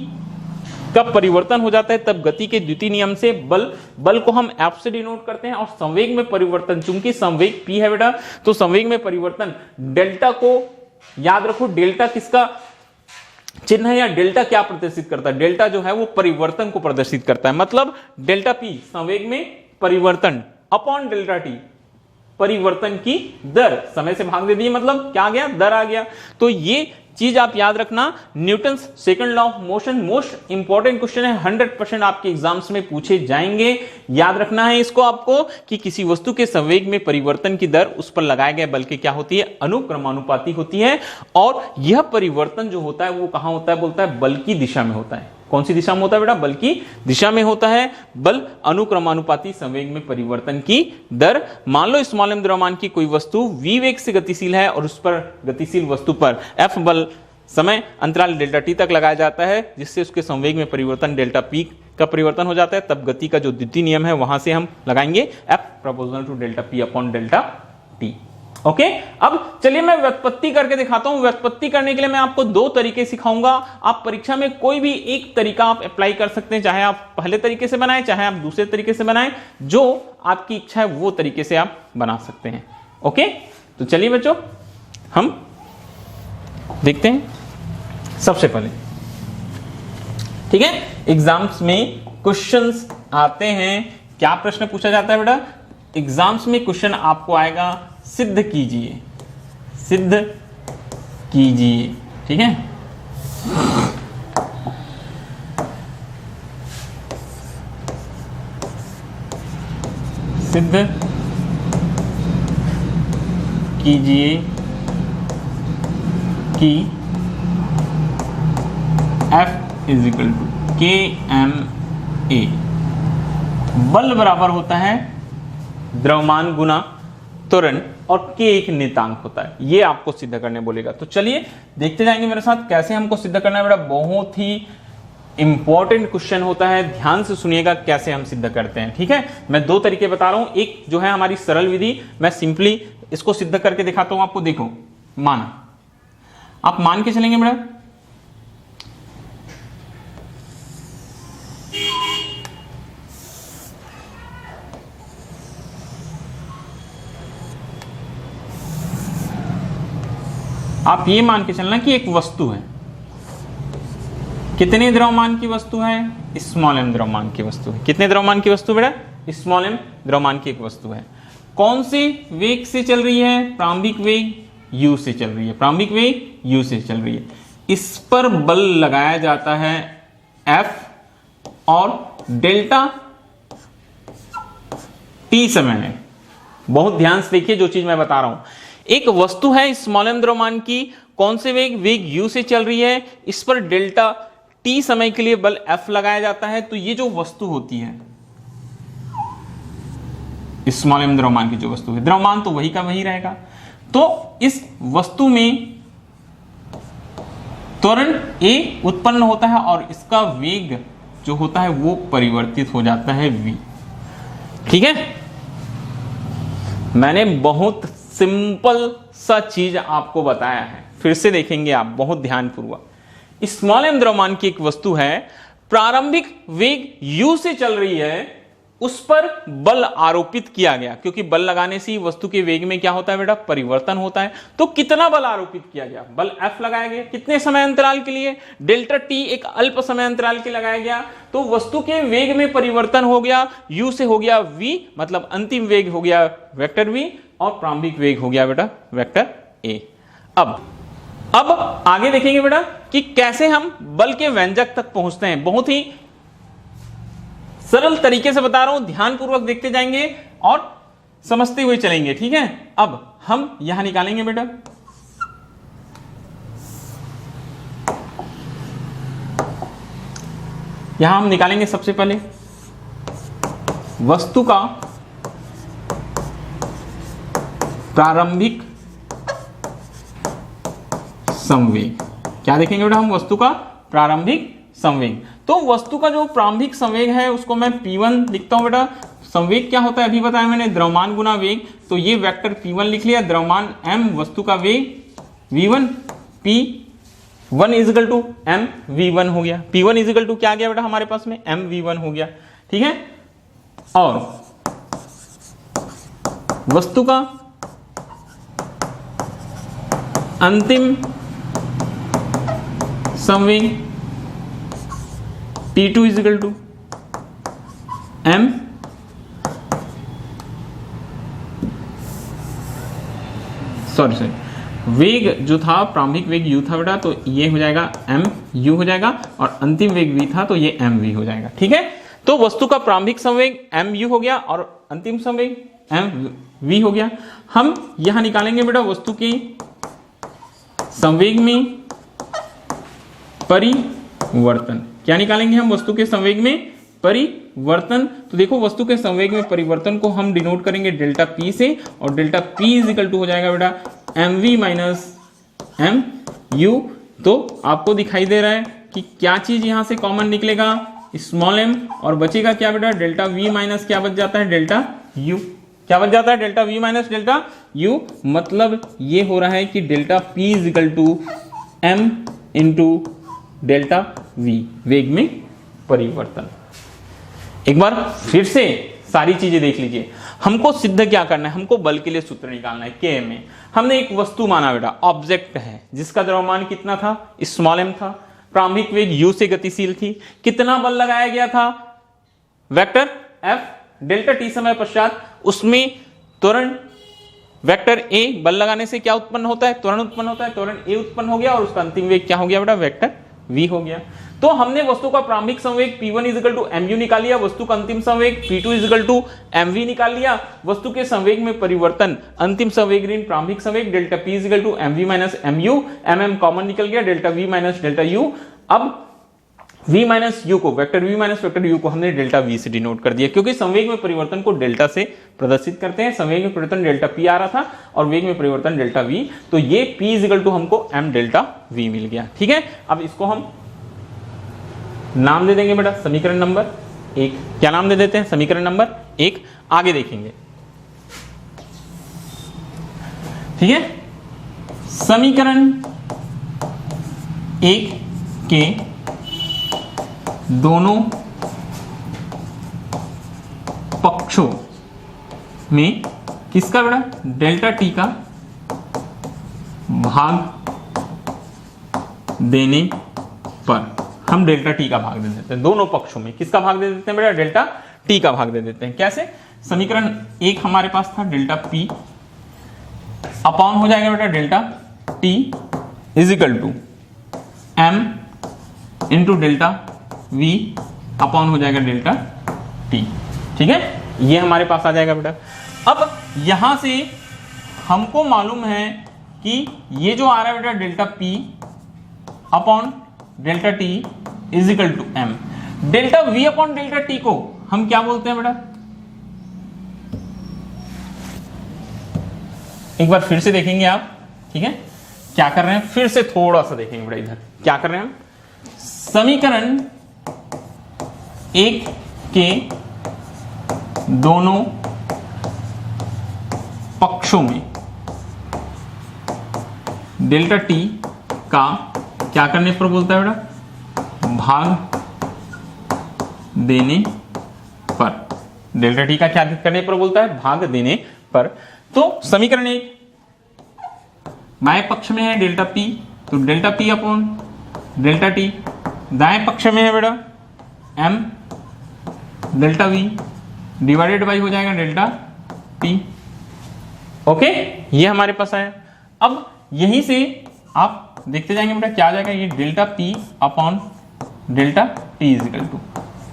कब परिवर्तन हो जाता है, तब गति के द्वितीय नियम से बल को हम F से डिनोट करते हैं, और संवेग में परिवर्तन, चूंकि संवेग P है बेटा, तो संवेग में परिवर्तन डेल्टा को याद रखो, डेल्टा किसका चिन्ह है, या डेल्टा क्या प्रदर्शित करता है, डेल्टा जो है वो परिवर्तन को प्रदर्शित करता है। मतलब डेल्टा P संवेग में परिवर्तन अपॉन डेल्टा T परिवर्तन की दर, समय से भाग दे दिए, मतलब क्या आ गया, दर आ गया। तो ये चीज आप याद रखना, Newton second law of motion most important question है, 100% आपके एग्जाम्स में पूछे जाएंगे। याद रखना है इसको आपको कि किसी वस्तु के संवेग में परिवर्तन की दर उस पर लगाए गए बल की क्या होती है, अनुक्रमानुपाती होती है, और यह परिवर्तन जो होता है वो कहां होता है, बोलता है बल की दिशा में होता है। कौन सी दिशा में होता है बेटा, बल की दिशा में होता है। बल अनुक्रमानुपाती संवेग में परिवर्तन की दर। मान लो स्मॉल एम द्रव्यमान की कोई वस्तु v वेग से गतिशील है, और उस पर गतिशील वस्तु पर f बल समय अंतराल डेल्टा t तक लगाया जाता है, जिससे उसके संवेग में परिवर्तन डेल्टा p का परिवर्तन हो जाता है। तब गति का जो द्वितीय नियम है वहां से हम लगाएंगे f proportional to delta p upon delta t। Okay, अब चलिए मैं व्युत्पत्ति करके दिखाता हूं। व्युत्पत्ति करने के लिए मैं आपको दो तरीके सिखाऊंगा। आप परीक्षा में कोई भी एक तरीका आप अप्लाई कर सकते हैं, चाहे आप पहले तरीके से बनाएं, चाहे आप दूसरे तरीके से बनाएं, जो आपकी इच्छा है वो तरीके से आप बना सकते हैं। ओके, तो चलिए बच्चों हम देखते हैं। सबसे पहले ठीक है, एग्जाम्स में क्वेश्चंस आते हैं, क्या प्रश्न पूछा जाता है बेटा, एग्जाम्स में क्वेश्चन आपको आएगा सिद्ध कीजिए, सिद्ध कीजिए, ठीक है। सिद्ध कीजिए कि F is equal to KMA, बल बराबर होता है द्रव्यमान गुना त्वरण, और K एक नियतांक होता है। ये आपको सिद्ध करने बोलेगा। तो चलिए देखते जाएंगे मेरे साथ कैसे हमको सिद्ध करना है बेटा। बहुत ही इंपॉर्टेंट क्वेश्चन होता है, ध्यान से सुनिएगा कैसे हम सिद्ध करते हैं। ठीक है, मैं दो तरीके बता रहा हूं, एक जो है हमारी सरल विधि, मैं सिंपली इसको सिद्ध करके दिखाता हूं आपको। देखो, माना आप मान के चलेंगे बेटा, आप ये मान के चलना कि एक वस्तु है, कितने द्रव्यमान की वस्तु है, स्मॉल एम द्रव्यमान की वस्तु है। कितने द्रव्यमान की वस्तु बेटा, स्मॉल एम द्रव्यमान की एक वस्तु है। कौन से वेग से चल रही है, प्रारंभिक वेग u से चल रही है, प्रारंभिक वेग u से चल रही है। इस पर बल लगाया जाता है F और डेल्टा t समय है। बहुत ध्यान से देखिए जो चीज मैं बता रहा हूं। एक वस्तु है स्मॉल एम द्रव्यमान की, कौन से वेग u से चल रही है, इस पर डेल्टा t समय के लिए बल F लगाया जाता है। तो ये जो वस्तु होती है, स्मॉल एम द्रव्यमान की जो वस्तु है, द्रव्यमान तो वही का वही रहेगा। तो इस वस्तु में त्वरण A उत्पन्न होता है और इसका वेग जो होता है वो परिवर्तित हो जाता है v। ठीक है, मैंने बहुत सिंपल सा चीज आपको बताया है, फिर से देखेंगे आप बहुत ध्यानपूर्वक। स्मॉल एम द्रव्यमान की एक वस्तु है, प्रारंभिक वेग u से चल रही है, उस पर बल आरोपित किया गया, क्योंकि बल लगाने से ही वस्तु के वेग में क्या होता है बेटा, परिवर्तन होता है। तो कितना बल आरोपित किया गया, बल F लगाया गया, कितने समय अंतराल के लिए, डेल्टा t एक अल्प समय अंतराल के लगाया गया। तो वस्तु के वेग में परिवर्तन हो गया, u से हो गया v, मतलब अंतिम वेग हो गया वेक्टर v और प्रारंभिक वेग हो गया बेटा वेक्टर a। अब आगे देखेंगे बेटा कि कैसे हम बल के व्यंजक तक पहुंचते हैं। बहुत ही सरल तरीके से बता रहा हूं, ध्यानपूर्वक देखते जाएंगे और समझते हुए चलेंगे। ठीक है, अब हम यहां निकालेंगे बेटा, यहां हम निकालेंगे सबसे पहले वस्तु का प्रारंभिक संवेग। क्या देखेंगे बेटा हम, वस्तु का प्रारंभिक संवेग। तो वस्तु का जो प्रारंभिक संवेग है उसको मैं P1 लिखता हूं बेटा। संवेग क्या होता है अभी बताया मैंने, द्रव्यमान गुना वेग। तो ये वेक्टर P1 लिख लिया, द्रव्यमान m, वस्तु का वेग v1, P1 is equal to m v1 हो गया। P1 इजिकल टू क्या आ गया बेटा हमारे पास में, m v1 हो गया। ठीक है, और वस्तु का अंतिम संवेग T2 is equal to m sorry वेग जो था प्रारंभिक वेग u था बेटा, तो ये हो जाएगा m u हो जाएगा, और अंतिम वेग v था तो ये m v हो जाएगा। ठीक है, तो वस्तु का प्रारंभिक संवेग m u हो गया और अंतिम संवेग m v हो गया। हम यहां निकालेंगे बेटा वस्तु की संवेग में परिवर्तन। क्या निकालेंगे हम, वस्तु के संवेग में परिवर्तन। तो देखो वस्तु के संवेग में परिवर्तन को हम डिनोट करेंगे डेल्टा p से, और delta p is equal to हो जाएगा बेटा mv माइनस m u। तो आपको दिखाई दे रहा है कि क्या चीज यहां से कॉमन निकलेगा, स्मॉल m, और बचेगा क्या बेटा, डेल्टा v माइनस क्या बच जाता है, डेल्टा u। क्या बच जाता है, delta v minus delta u। मतलब ये हो रहा है कि delta p is equal to m into delta v, वेग में परिवर्तन। एक बार फिर से सारी चीजें देख लीजिए। हमको सिद्ध क्या करना है, हमको बल के लिए सूत्र निकालना है K में। हमने एक वस्तु माना बेटा, ऑब्जेक्ट है, जिसका द्रव्यमान कितना था, स्मॉल m था, प्रारंभिक वेग u से गतिशील थी। कितना बल लगाया गया था, वेक्टर F, डेल्टा t समय पश्चात उसमें त्वरण वेक्टर a, बल लगाने से क्या उत्पन्न होता है, त्वरण उत्पन्न होता है, त्वरण a उत्पन्न हो गया और उसका अंतिम वेग क्या हो गया बेटा, वेक्टर v हो गया। तो हमने वस्तु का प्रारंभिक संवेग P1 इजिकल टू mu निकाल लिया, वस्तु का अंतिम संवेग P2 इजिकल टू mv निकाल लिया। वस्तु के संवेग में परिवर्तन, अंतिम संवेग ऋण प्रारंभिक संवेग delta p is equal to mv minus mu, mm common निकल गया, delta v minus delta u। अब v माइनस u को, vector v minus vector u को हमने डेल्टा v से डिनोट कर दिया, क्योंकि संवेग में परिवर्तन को डेल्टा से प्रदर्शित करते हैं। संवेग में परिवर्तन डेल्टा p आ रहा था और वेग में परिवर्तन डेल्टा v, तो ये p इजिकल टू हमको m डेल्टा v मिल गया। ठीक है, अब इसको हम नाम दे देंगे बेटा समीकरण नंबर 1। क्या नाम दे देते हैं, समीकरण नंबर 1। आगे देखेंगे। ठीक है, समीकरण 1 के दोनों पक्षों में किसका बेटा, डेल्टा t का भाग देने पर हम डेल्टा टी का भाग दे देते हैं। दोनों पक्षों में किसका भाग दे देते हैं बेटा? डेल्टा टी का भाग दे देते हैं। कैसे? समीकरण एक हमारे पास था डेल्टा पी अपॉन हो जाएगा बेटा delta T is equal to m into delta we upon हो जाएगा डेल्टा टी। ठीक है, ये हमारे पास आ जाएगा बेटा। अब यहां से हमको मालूम है कि ये जो आ रहा है बेटा delta P upon delta T is equal to M. Delta we upon delta T को हम क्या बोलते हैं बेटा? एक बार फिर से देखेंगे आप। ठीक है, क्या कर रहे हैं? फिर से थोड़ा सा देखेंगे बेटा। इधर क्या कर रहे हैं हम? समीकरण एक के दोनों पक्षों में डेल्टा टी का क्या करने पर बोलता है बेटा? भाग देने पर। डेल्टा टी का क्या करने पर बोलता है? भाग देने पर। तो समीकरण एक बाएं पक्ष में है डेल्टा पी, तो delta P upon delta T. दाएं पक्ष में है बेटा M delta V divided by हो जाएगा डेल्टा टी। ओके, ये हमारे पास आया। अब यहीं से आप देखते जाएंगे बेटा क्या आ जाएगा? ये delta P upon delta T is equal to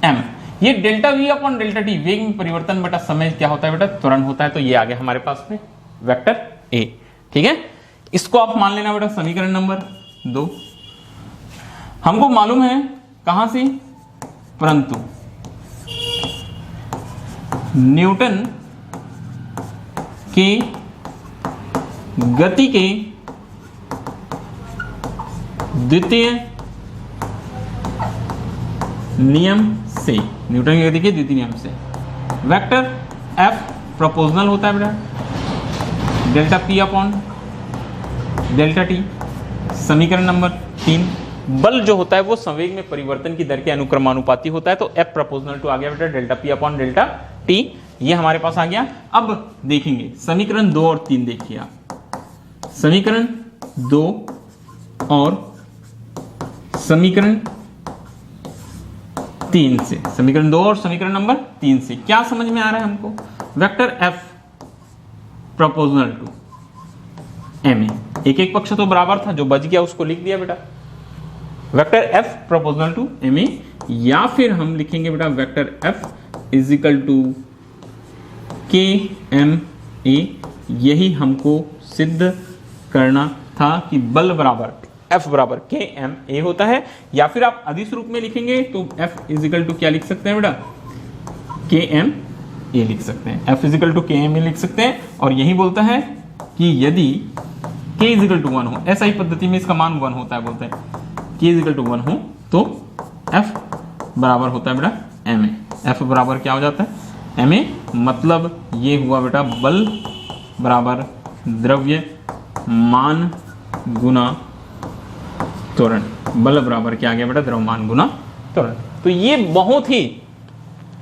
M. ये delta we upon delta T वेग में परिवर्तन बटा समय क्या होता है बेटा? त्वरण होता है। तो ये आ गया हमारे पास में वेक्टर ए। ठीक है, इसको आप मान लेना बेटा समीकरण नंबर 2। हमको मालूम है कहां से? परंतु न्यूटन के गति के द्वितीय नियम से, न्यूटन की गति के द्वितीय नियम से वेक्टर एफ प्रोपोर्शनल होता है बेटा delta P upon delta T. समीकरण नंबर 3, बल जो होता है वो संवेग में परिवर्तन की दर के अनुक्रमानुपाती होता है। तो एफ प्रोपोर्शनल टू आ गया बेटा delta P upon delta T, ये हमारे पास आ गया। अब देखेंगे समीकरण 2 और 3। देखिए आप समीकरण 2 और समीकरण 3 से, समीकरण 2 और समीकरण नंबर 3 से क्या समझ में आ रहा है हमको? Vector F proportional to M A. एक एक पक्ष तो बराबर था, जो बच गया उसको लिख दिया बेटा vector F proportional to M A, या फिर हम लिखेंगे बेटा vector F is equal to K M A. यही हमको सिद्ध करना था कि बल बराबर एफ बराबर के एम ए होता है। या फिर आप अदिश रूप में लिखेंगे तो एफ इज इक्वल टू क्या लिख सकते हैं बेटा? के एम ए लिख सकते हैं। F is equal to K M ए लिख सकते हैं। और यही बोलता है कि यदि के इज इक्वल टू 1 हो, ऐसा ही पद्धति में इसका मान 1 होता है, बोलते हैं के इज इक्वल टू 1 हो तो एफ बराबर होता है बेटा एम ए। एफ बराबर क्या हो जाता है? M A. मतलब ये हुआ बेटा बल बराबर द्रव्यमान गुना त्वरण। बल बराबर क्या आ गया बेटा? द्रव्यमान गुना त्वरण। तो ये बहुत ही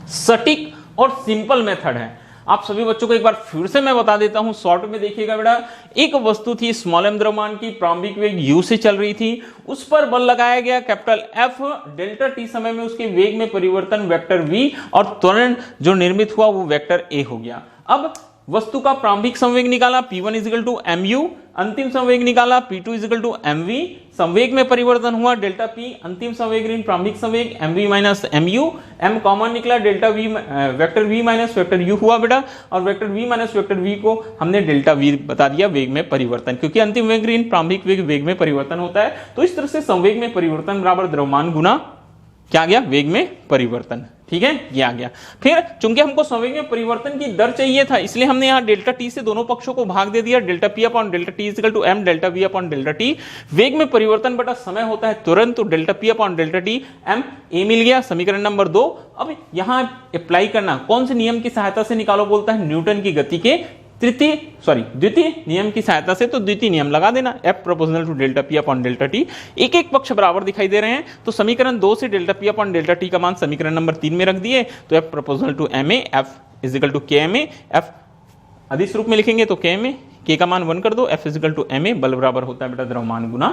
सटीक और सिंपल मेथड है। आप सभी बच्चों को एक बार फिर से मैं बता देता हूं, शॉर्ट में देखिएगा बेटा। एक वस्तु थी स्मॉल एम द्रव्यमान की, प्रारंभिक वेग u से चल रही थी, उस पर बल लगाया गया कैपिटल F। डेल्टा t समय में उसके वेग में परिवर्तन वेक्टर v और त्वरण जो निर्मित हुआ वो वेक्टर a हो गया। अब वस्तु का प्रारंभिक संवेग निकाला P1 इजिकल टू mu, अंतिम संवेग निकाला P2 इजिकल टू mv। संवेग में परिवर्तन हुआ डेल्टा P, अंतिम संवेग ऋण प्रारंभिक संवेग mv minus mu। m common निकला, delta v vector v minus vector u हुआ बेटा। और vector v minus vector v को हमने डेल्टा v बता दिया वेग में परिवर्तन, क्योंकि अंतिम वेग ऋण प्रारंभिक वेग में परिवर्तन होता है। तो इस तरह से संवेग में परिवर्तन बराबर द्रव्यमान गुना क्या आ गया? वेग में परिवर्तन। ठीक है, ये आ गया। फिर चूंकि हमको संवेग में परिवर्तन की दर चाहिए था, इसलिए हमने यहाँ डेल्टा टी से दोनों पक्षों को भाग दे दिया। Delta P upon delta T equal to M delta we upon delta T. वेग में परिवर्तन बटा समय होता है तुरंत, तो delta P upon delta T M A मिल गया। समीकरण नंबर 2। अब यहाँ अप्लाई करना कौन से नियम की सहायता से निकालो? बोलता है न्यूटन की गति के द्वितीय नियम की सहायता से। तो द्वितीय नियम लगा देना, F proportional to delta P upon delta T. एक एक पक्ष बराबर दिखाई दे रहे हैं, तो समीकरण 2 से delta P upon delta T का मान समीकरण नंबर 3 में रख दिए। तो F proportional to M A, F is equal to K M A. F अदिश रूप में लिखेंगे तो के एम ए, के का मान 1 कर दो, F is equal to M A. बल बराबर होता है बेटा द्रव्यमान गुना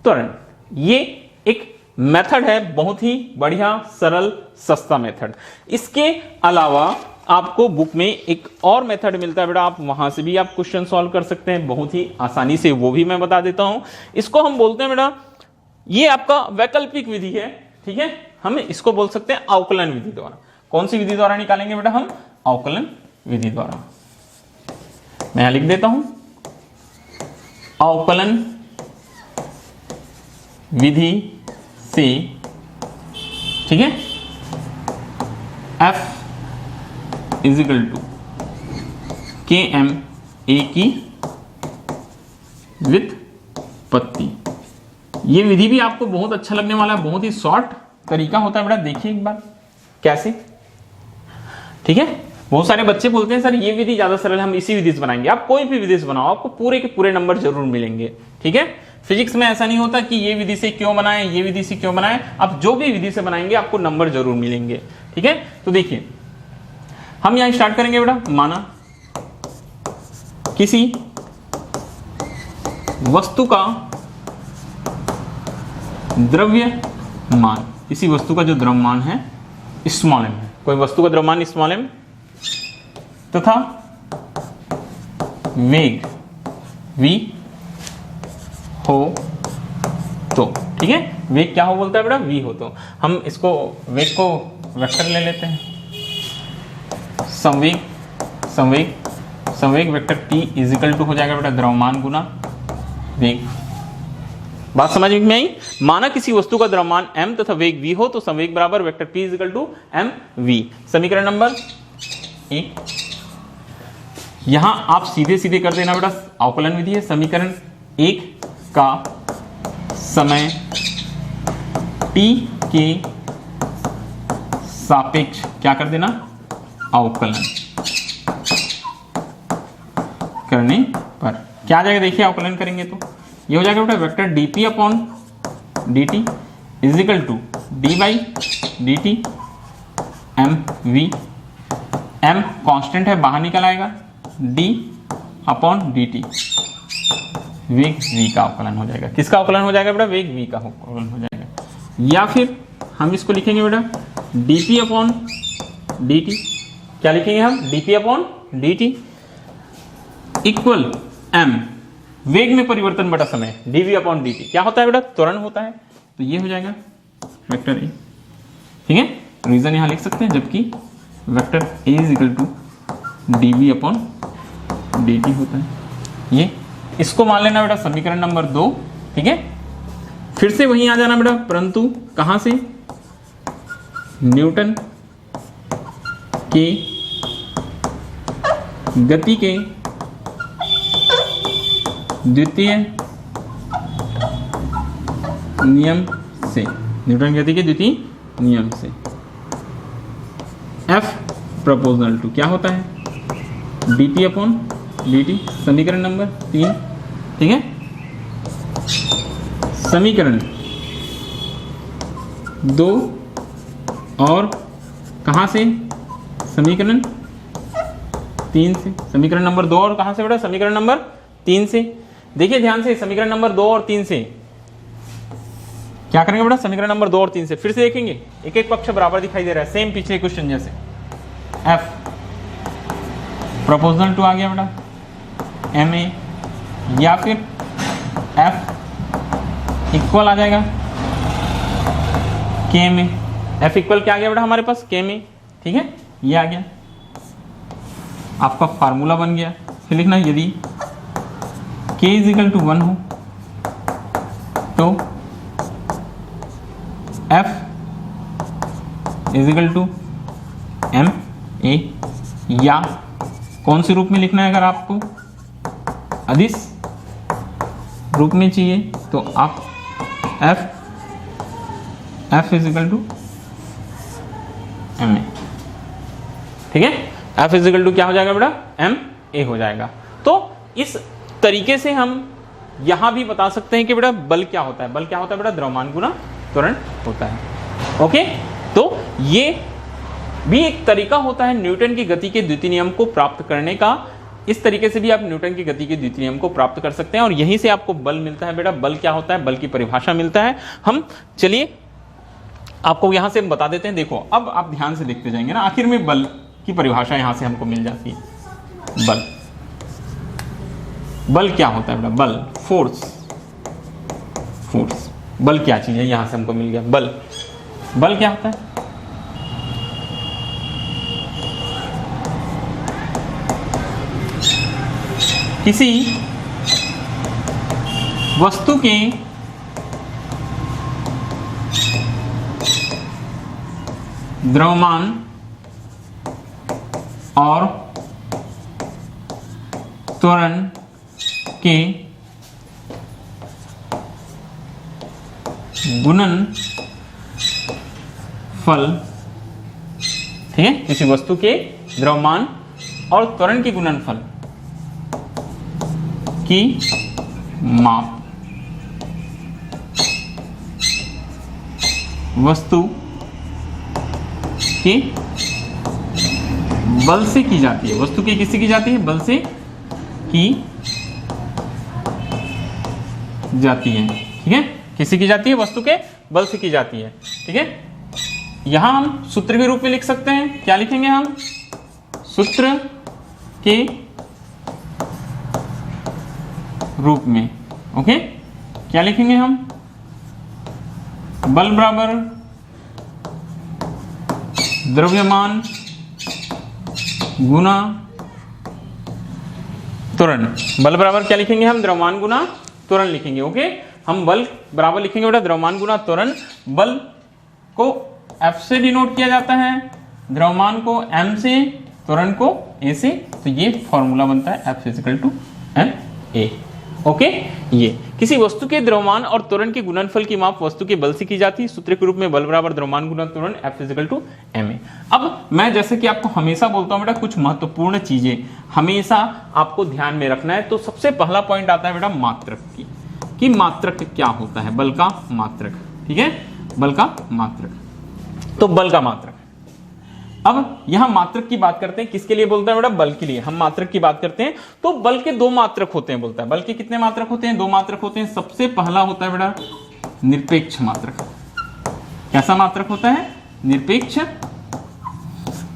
त्वरण। ये एक मेथड है, बहुत ही बढ़िया, सरल, सस्ता मेथड। इसके अलावा आपको बुक में एक और मेथड मिलता है बेटा, आप वहां से भी आप क्वेश्चन सॉल्व कर सकते हैं बहुत ही आसानी से, वो भी मैं बता देता हूं। इसको हम बोलते हैं बेटा, ये आपका वैकल्पिक विधि है, ठीक है। हम इसको बोल सकते हैं अवकलन विधि द्वारा। कौन सी विधि द्वारा निकालेंगे बेटा हम? अवकलन विधि द्वारा। मैं यहां लिख देता हूं, अवकलन विधि से, ठीक है, F = Km A की व्युत्पत्ति। ये विधि भी आपको बहुत अच्छा लगने वाला है, बहुत ही शॉर्ट तरीका होता है बेटा, देखिए एक बार कैसे, ठीक है। बहुत सारे बच्चे बोलते हैं सर ये विधि ज्यादा सरल है, हम इसी विधि से बनाएंगे। आप कोई भी विधि से बनाओ, आपको पूरे के पूरे नंबर जरूर मिलेंगे, ठीक है। फिजिक्स में ऐसा नहीं होता कि ये विधि से क्यों बनाएं, ये विधि से क्यों बनाएं, आप जो भी विधि से बनाएंगे आपको नंबर जरूर मिलेंगे, ठीक है। तो देखिए हम यहां स्टार्ट करेंगे बेटा, माना किसी वस्तु का द्रव्यमान, किसी वस्तु का जो द्रव्यमान है स्मॉल m है, कोई वस्तु का द्रव्यमान स्मॉल m तथा वेग v हो तो, ठीक है। वेग क्या हो बोलता है बेटा? v हो तो। हम इसको वेग को वेक्टर ले लेते हैं, संवेग, संवेग, संवेग वेक्टर t = हो जाएगा बेटा द्रव्यमान गुना वेग। बात समझ में आई? माना किसी वस्तु का द्रव्यमान m तथा वेग v हो तो संवेग बराबर वेक्टर p = mv। समीकरण नंबर 1। यहां आप सीधे सीधे कर देना बेटा, अवकलन विधि है। समीकरण 1 का समय t के सापेक्ष क्या कर देना? अवकलन करने पर क्या आ जाएगा? देखिए अवकलन करेंगे तो ये हो जाएगा बेटा vector dp/dt = d/dt mv। m constant है, बाहर निकल आएगा, d/dt वेग v का अवकलन हो जाएगा। किसका अवकलन हो जाएगा बेटा? वेग v का अवकलन हो जाएगा। या फिर हम इसको लिखेंगे बेटा dp/dt। क्या लिखेंगे हम? dp/dt = m, वेग में परिवर्तन बटा समय, dv/dt क्या होता है बेटा? त्वरण होता है। तो ये हो जाएगा वेक्टर a, ठीक है। रीजन यहां लिख सकते हैं, जबकि वेक्टर a = dv/dt होता है। ये इसको मान लेना बेटा समीकरण नंबर 2, ठीक है। फिर से वहीं आ जाना बेटा, परंतु कहां से? न्यूटन के गति के द्वितीय नियम से, न्यूटन की गति के द्वितीय नियम से F = क्या होता है? dp/dt। समीकरण नंबर 3, ठीक है। समीकरण 2 और कहां से? समीकरण 3 से। समीकरण नंबर 2 और कहां से बेटा? समीकरण नंबर 3 से। देखिए ध्यान से, समीकरण नंबर 2 और 3 से क्या करेंगे बेटा? समीकरण नंबर 2 और 3 से फिर से देखेंगे, एक एक पक्ष बराबर दिखाई दे रहा है, सेम पिछले क्वेश्चन जैसे। F = आ गया बेटा ma, या फिर F = आ जाएगा kma। F = क्या आ गया बेटा हमारे पास? kma, ठीक है। ये आ गया, आपका फार्मूला बन गया। फिर लिखना यदि k = 1 हो तो F = ma, या कौन से रूप में लिखना है? अगर आपको अदिश रूप में चाहिए तो आप F = ma, ठीक है। F = क्या हो जाएगा बेटा? ma हो जाएगा। तो इस तरीके से हम यहां भी बता सकते हैं कि बेटा बल क्या होता है? बल क्या होता है बेटा? द्रव्यमान गुना त्वरण होता है। ओके, तो ये भी एक तरीका होता है न्यूटन की गति के द्वितीय नियम को प्राप्त करने का, इस तरीके से भी आप न्यूटन की गति के द्वितीय नियम को प्राप्त कर सकते हैं और यहीं से आपको बल मिलता है। बेटा बल क्या होता है, बल की परिभाषा मिलता है। हम चलिए आपको यहां से हम बता देते हैं। देखो अब आप ध्यान से देखते जाएंगे ना, आखिर में बल की परिभाषा यहां से हमको मिल जाती है। बल क्या होता है बेटा, बल फोर्स। बल क्या चीज है, यहां से हमको मिल गया बल क्या होता है, किसी वस्तु के द्रव्यमान और त्वरण के गुणनफल, ठीक है, किसी वस्तु के द्रव्यमान और त्वरण के गुणनफल की माप वस्तु के बल से की जाती है। वस्तु की किससे की जाती है, बल से की जाती है, ठीक है, किससे की जाती है, वस्तु के बल से की जाती है, ठीक है। यहां हम सूत्र के रूप में लिख सकते हैं, क्या लिखेंगे हम, सूत्र के रूप में, ओके, क्या लिखेंगे हम, बल बराबर द्रव्यमान गुना त्वरण। बल बराबर क्या लिखेंगे हम, द्रव्यमान गुना त्वरण लिखेंगे, ओके। हम बल बराबर लिखेंगे बेटा द्रव्यमान गुना त्वरण। बल को F से डिनोट किया जाता है, द्रव्यमान को M से, त्वरण को A से, तो ये फॉर्मूला बनता है F = ma, ओके। ये किसी वस्तु के द्रव्यमान और त्वरण के गुणनफल की माप वस्तु के बल से की जाती है। सूत्र के रूप में बल बराबर द्रव्यमान गुना त्वरण, F = ma। अब मैं जैसे कि आपको हमेशा बोलता हूं बेटा, कुछ महत्वपूर्ण चीजें हमेशा आपको ध्यान में रखना है। तो सबसे पहला पॉइंट आता है बेटा मात्रक की, कि मात्रक क्या होता है, बल का मात्रक, ठीक है, बल का मात्रक। तो बल का मात्रक, अब यहां मात्रक की बात करते हैं, किसके लिए बोलता है बेटा, बल के लिए हम मात्रक की बात करते हैं। तो बल के दो मात्रक होते हैं, बोलता है बल के कितने मात्रक होते हैं, दो मात्रक होते हैं। सबसे पहला होता है बेटा निरपेक्ष मात्रक। कैसा मात्रक होता है, निरपेक्ष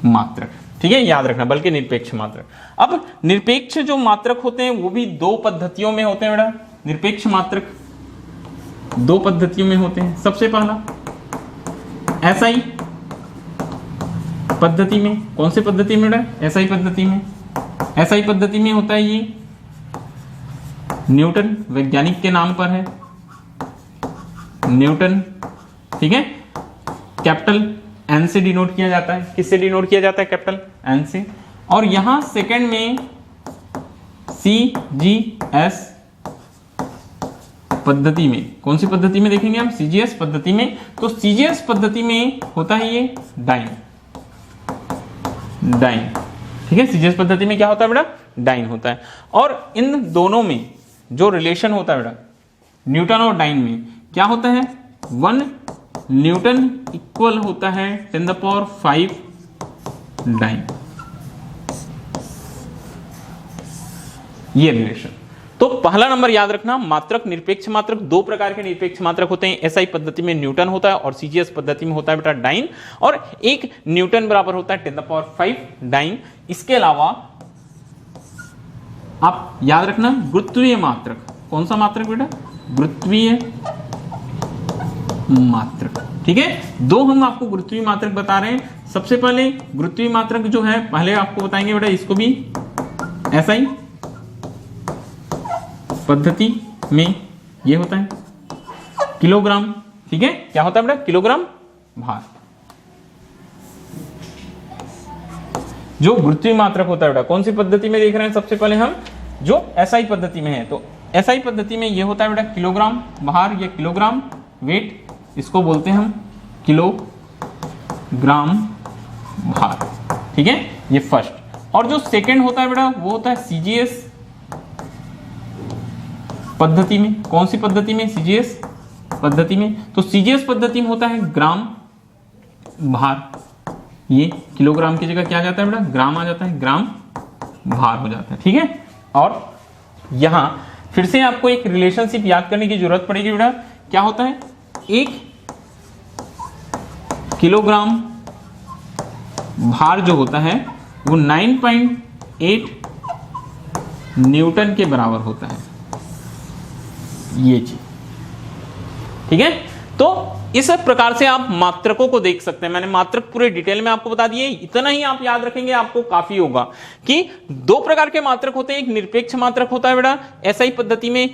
मात्रक, ठीक है, याद रखना, बल के निरपेक्ष मात्रक। अब निरपेक्ष जो मात्रक होते हैं वो भी दो पद्धतियों में होते हैं बेटा। निरपेक्ष मात्रक दो पद्धतियों में होते हैं। सबसे पहला SI पद्धति में, कौन सी पद्धति में बेटा, SI पद्धति में। SI पद्धति में होता है ये न्यूटन, वैज्ञानिक के नाम पर है न्यूटन, ठीक है, कैपिटल N से डिनोट किया जाता है। किससे डिनोट किया जाता है, कैपिटल N से। और यहां सेकंड में CGS पद्धति में, कौन सी पद्धति में देखेंगे हम, CGS पद्धति में। तो CGS पद्धति में होता है ये डाइन, ठीक है, CGS पद्धति में क्या होता है बेटा, डाइन होता है। और इन दोनों में जो रिलेशन होता है बेटा, न्यूटन और डाइन में क्या होता है, 1 न्यूटन इक्वल होता है 10⁵ डाइन, ये रिलेशन। तो पहला नंबर याद रखना, मात्रक, निरपेक्ष मात्रक, दो प्रकार के निरपेक्ष मात्रक होते हैं। SI पद्धति में न्यूटन होता है और CGS पद्धति में होता है बेटा डाइन। और एक न्यूटन बराबर होता है 10⁵ डाइन। इसके अलावा आप याद रखना गुरुत्वीय मात्रक, कौन सा मात्रक बेटा, गुरुत्वीय मात्रक, ठीक है। दो हम आपको गुरुत्वीय मात्रक बता रहे हैं। सबसे पहले गुरुत्वीय मात्रक जो है, पहले आपको बताएंगे बेटा, इसको भी SI पद्धति में ये होता है किलोग्राम, ठीक है, क्या होता है बेटा, किलोग्राम भार। जो गुरुत्वीय मात्रक होता है बेटा, कौन सी पद्धति में देख रहे हैं, सबसे पहले हम जो SI पद्धति में है, तो SI पद्धति में ये होता है बेटा किलोग्राम भार या किलोग्राम वेट, इसको बोलते हैं हम किलोग्राम भार, ठीक है, ये फर्स्ट। और जो सेकंड होता है बेटा वो होता है CGS पद्धति में। कौन सी पद्धति में, CGS पद्धति में। तो CGS पद्धति में होता है ग्राम भार, ये किलोग्राम की जगह क्या आ जाता है बेटा, ग्राम आ जाता है, ग्राम भार हो जाता है। ठीक है, और यहां फिर से आपको एक रिलेशनशिप याद करने की जरूरत पड़ेगी बेटा। क्या होता है, 1 किलोग्राम भार जो होता है वो 9.8 न्यूटन के बराबर होता है, ये चीज। ठीक है, तो इस प्रकार से आप मात्रकों को देख सकते हैं। मैंने मात्रक पूरे डिटेल में आपको बता दिए, इतना ही आप याद रखेंगे आपको काफी होगा कि 2 प्रकार के मात्रक होते हैं। एक निरपेक्ष मात्रक होता है बेटा, एसआई पद्धति में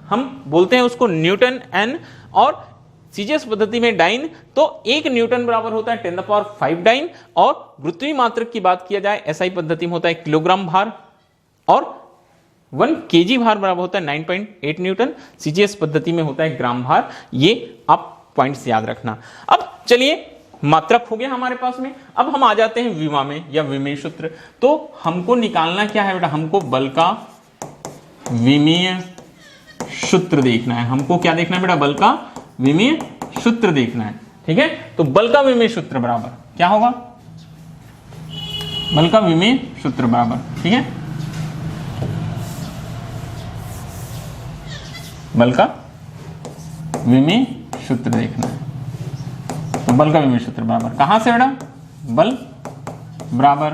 हम बोलते हैं उसको न्यूटन एन, और सीजीएस पद्धति में डाइन। तो 1 न्यूटन बराबर होता है 10⁵ डाइन, और गुरुत्वीय मात्रक की बात किया जाए एसआई पद्धति में होता है किलोग्राम भार, और 1 केजी भार बराबर होता है 9.8 न्यूटन। सीजीएस पद्धति में होता है ग्राम भार। ये आप पॉइंट्स याद रखना। अब चलिए, मात्रक हो गया हमारे पास में। अब हम आ जाते हैं विमा में या विमेय सूत्र। तो हमको निकालना क्या है बेटा, हमको बल का विमेय सूत्र देखना है। हमको क्या देखना है बेटा, बल का विमेय सूत्र देखना है। ठीक है, तो बल का विमेय सूत्र बराबर क्या होगा, बल का विमेय सूत्र बराबर, ठीक है, बल का विमेय सूत्र देखना है। तो बल का विमेय सूत्र बराबर कहां से बेटा, बल बराबर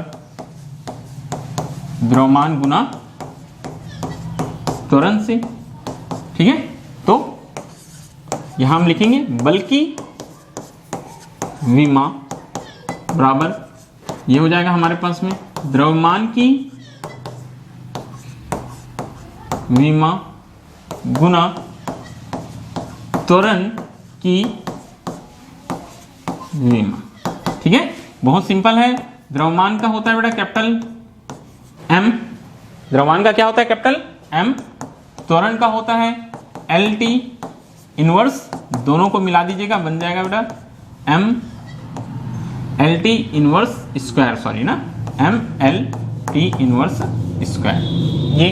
द्रव्यमान गुना त्वरण से। ठीक है, तो यहां हम लिखेंगे बल की विमा बराबर, ये हो जाएगा हमारे पास में द्रव्यमान की विमा गुना त्वरण की विमा। ठीक है, बहुत सिंपल है। द्रव्यमान का होता है बेटा कैपिटल एम, द्रव्यमान का क्या होता है कैपिटल एम, त्वरण का होता है एल टी इनवर्स, दोनों को मिला दीजिएगा बन जाएगा बेटा M L T inverse square, sorry ना, M L T inverse square. ये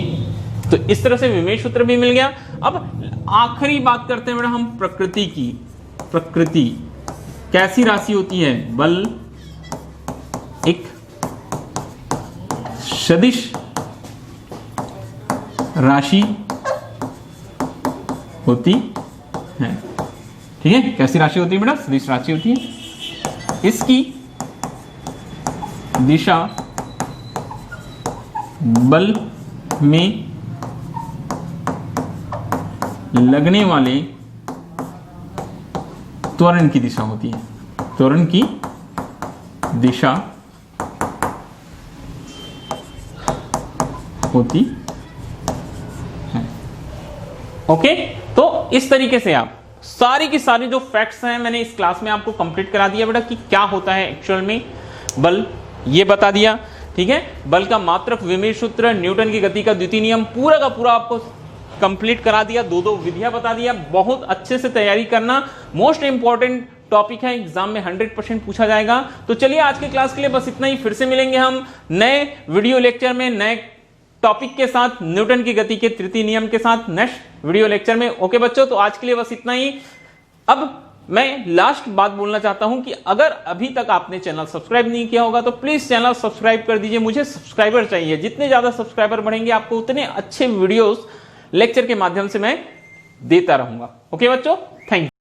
तो इस तरह से विमेय सूत्र भी मिल गया। अब आखिरी बात करते हैं बेटा हम प्रकृति की। प्रकृति कैसी राशि होती है, बल एक सदिश राशि होती है। ठीक है, कैसी राशि होती है बेटा, सदिश राशि होती है। इसकी दिशा बल में लगने वाले त्वरण की दिशा होती है, त्वरण की दिशा होती है। ओके, तो इस तरीके से आप सारी की सारी जो फैक्ट्स हैं मैंने इस क्लास में आपको कंप्लीट करा दिया बेटा कि क्या होता है एक्चुअल में बल, ये बता दिया। ठीक है, बल का मात्रक, विमेय सूत्र, न्यूटन की गति का द्वितीय नियम, पूरा का पूरा आपको कंप्लीट करा दिया। 2 विधियां बता दिया। बहुत अच्छे से तैयारी करना, मोस्ट इंपॉर्टेंट टॉपिक है, एग्जाम में 100% पूछा जाएगा। तो चलिए आज के क्लास के लिए बस इतना ही। फिर से मिलेंगे हम नए वीडियो लेक्चर में नए टॉपिक के साथ, न्यूटन की गति के तृतीय नियम के साथ नेक्स्ट वीडियो लेक्चर में। ओके बच्चों, तो आज के लिए बस इतना ही। अब मैं लास्ट बात बोलना चाहता हूं कि अगर अभी तक आपने चैनल सब्सक्राइब नहीं किया होगा तो प्लीज चैनल सब्सक्राइब कर दीजिए। मुझे सब्सक्राइबर चाहिए, जितने ज्यादा सब्सक्राइबर बढ़ेंगे आपको उतने अच्छे वीडियोस लेक्चर के माध्यम से मैं देता रहूंगा। ओके बच्चों, थैंक यू।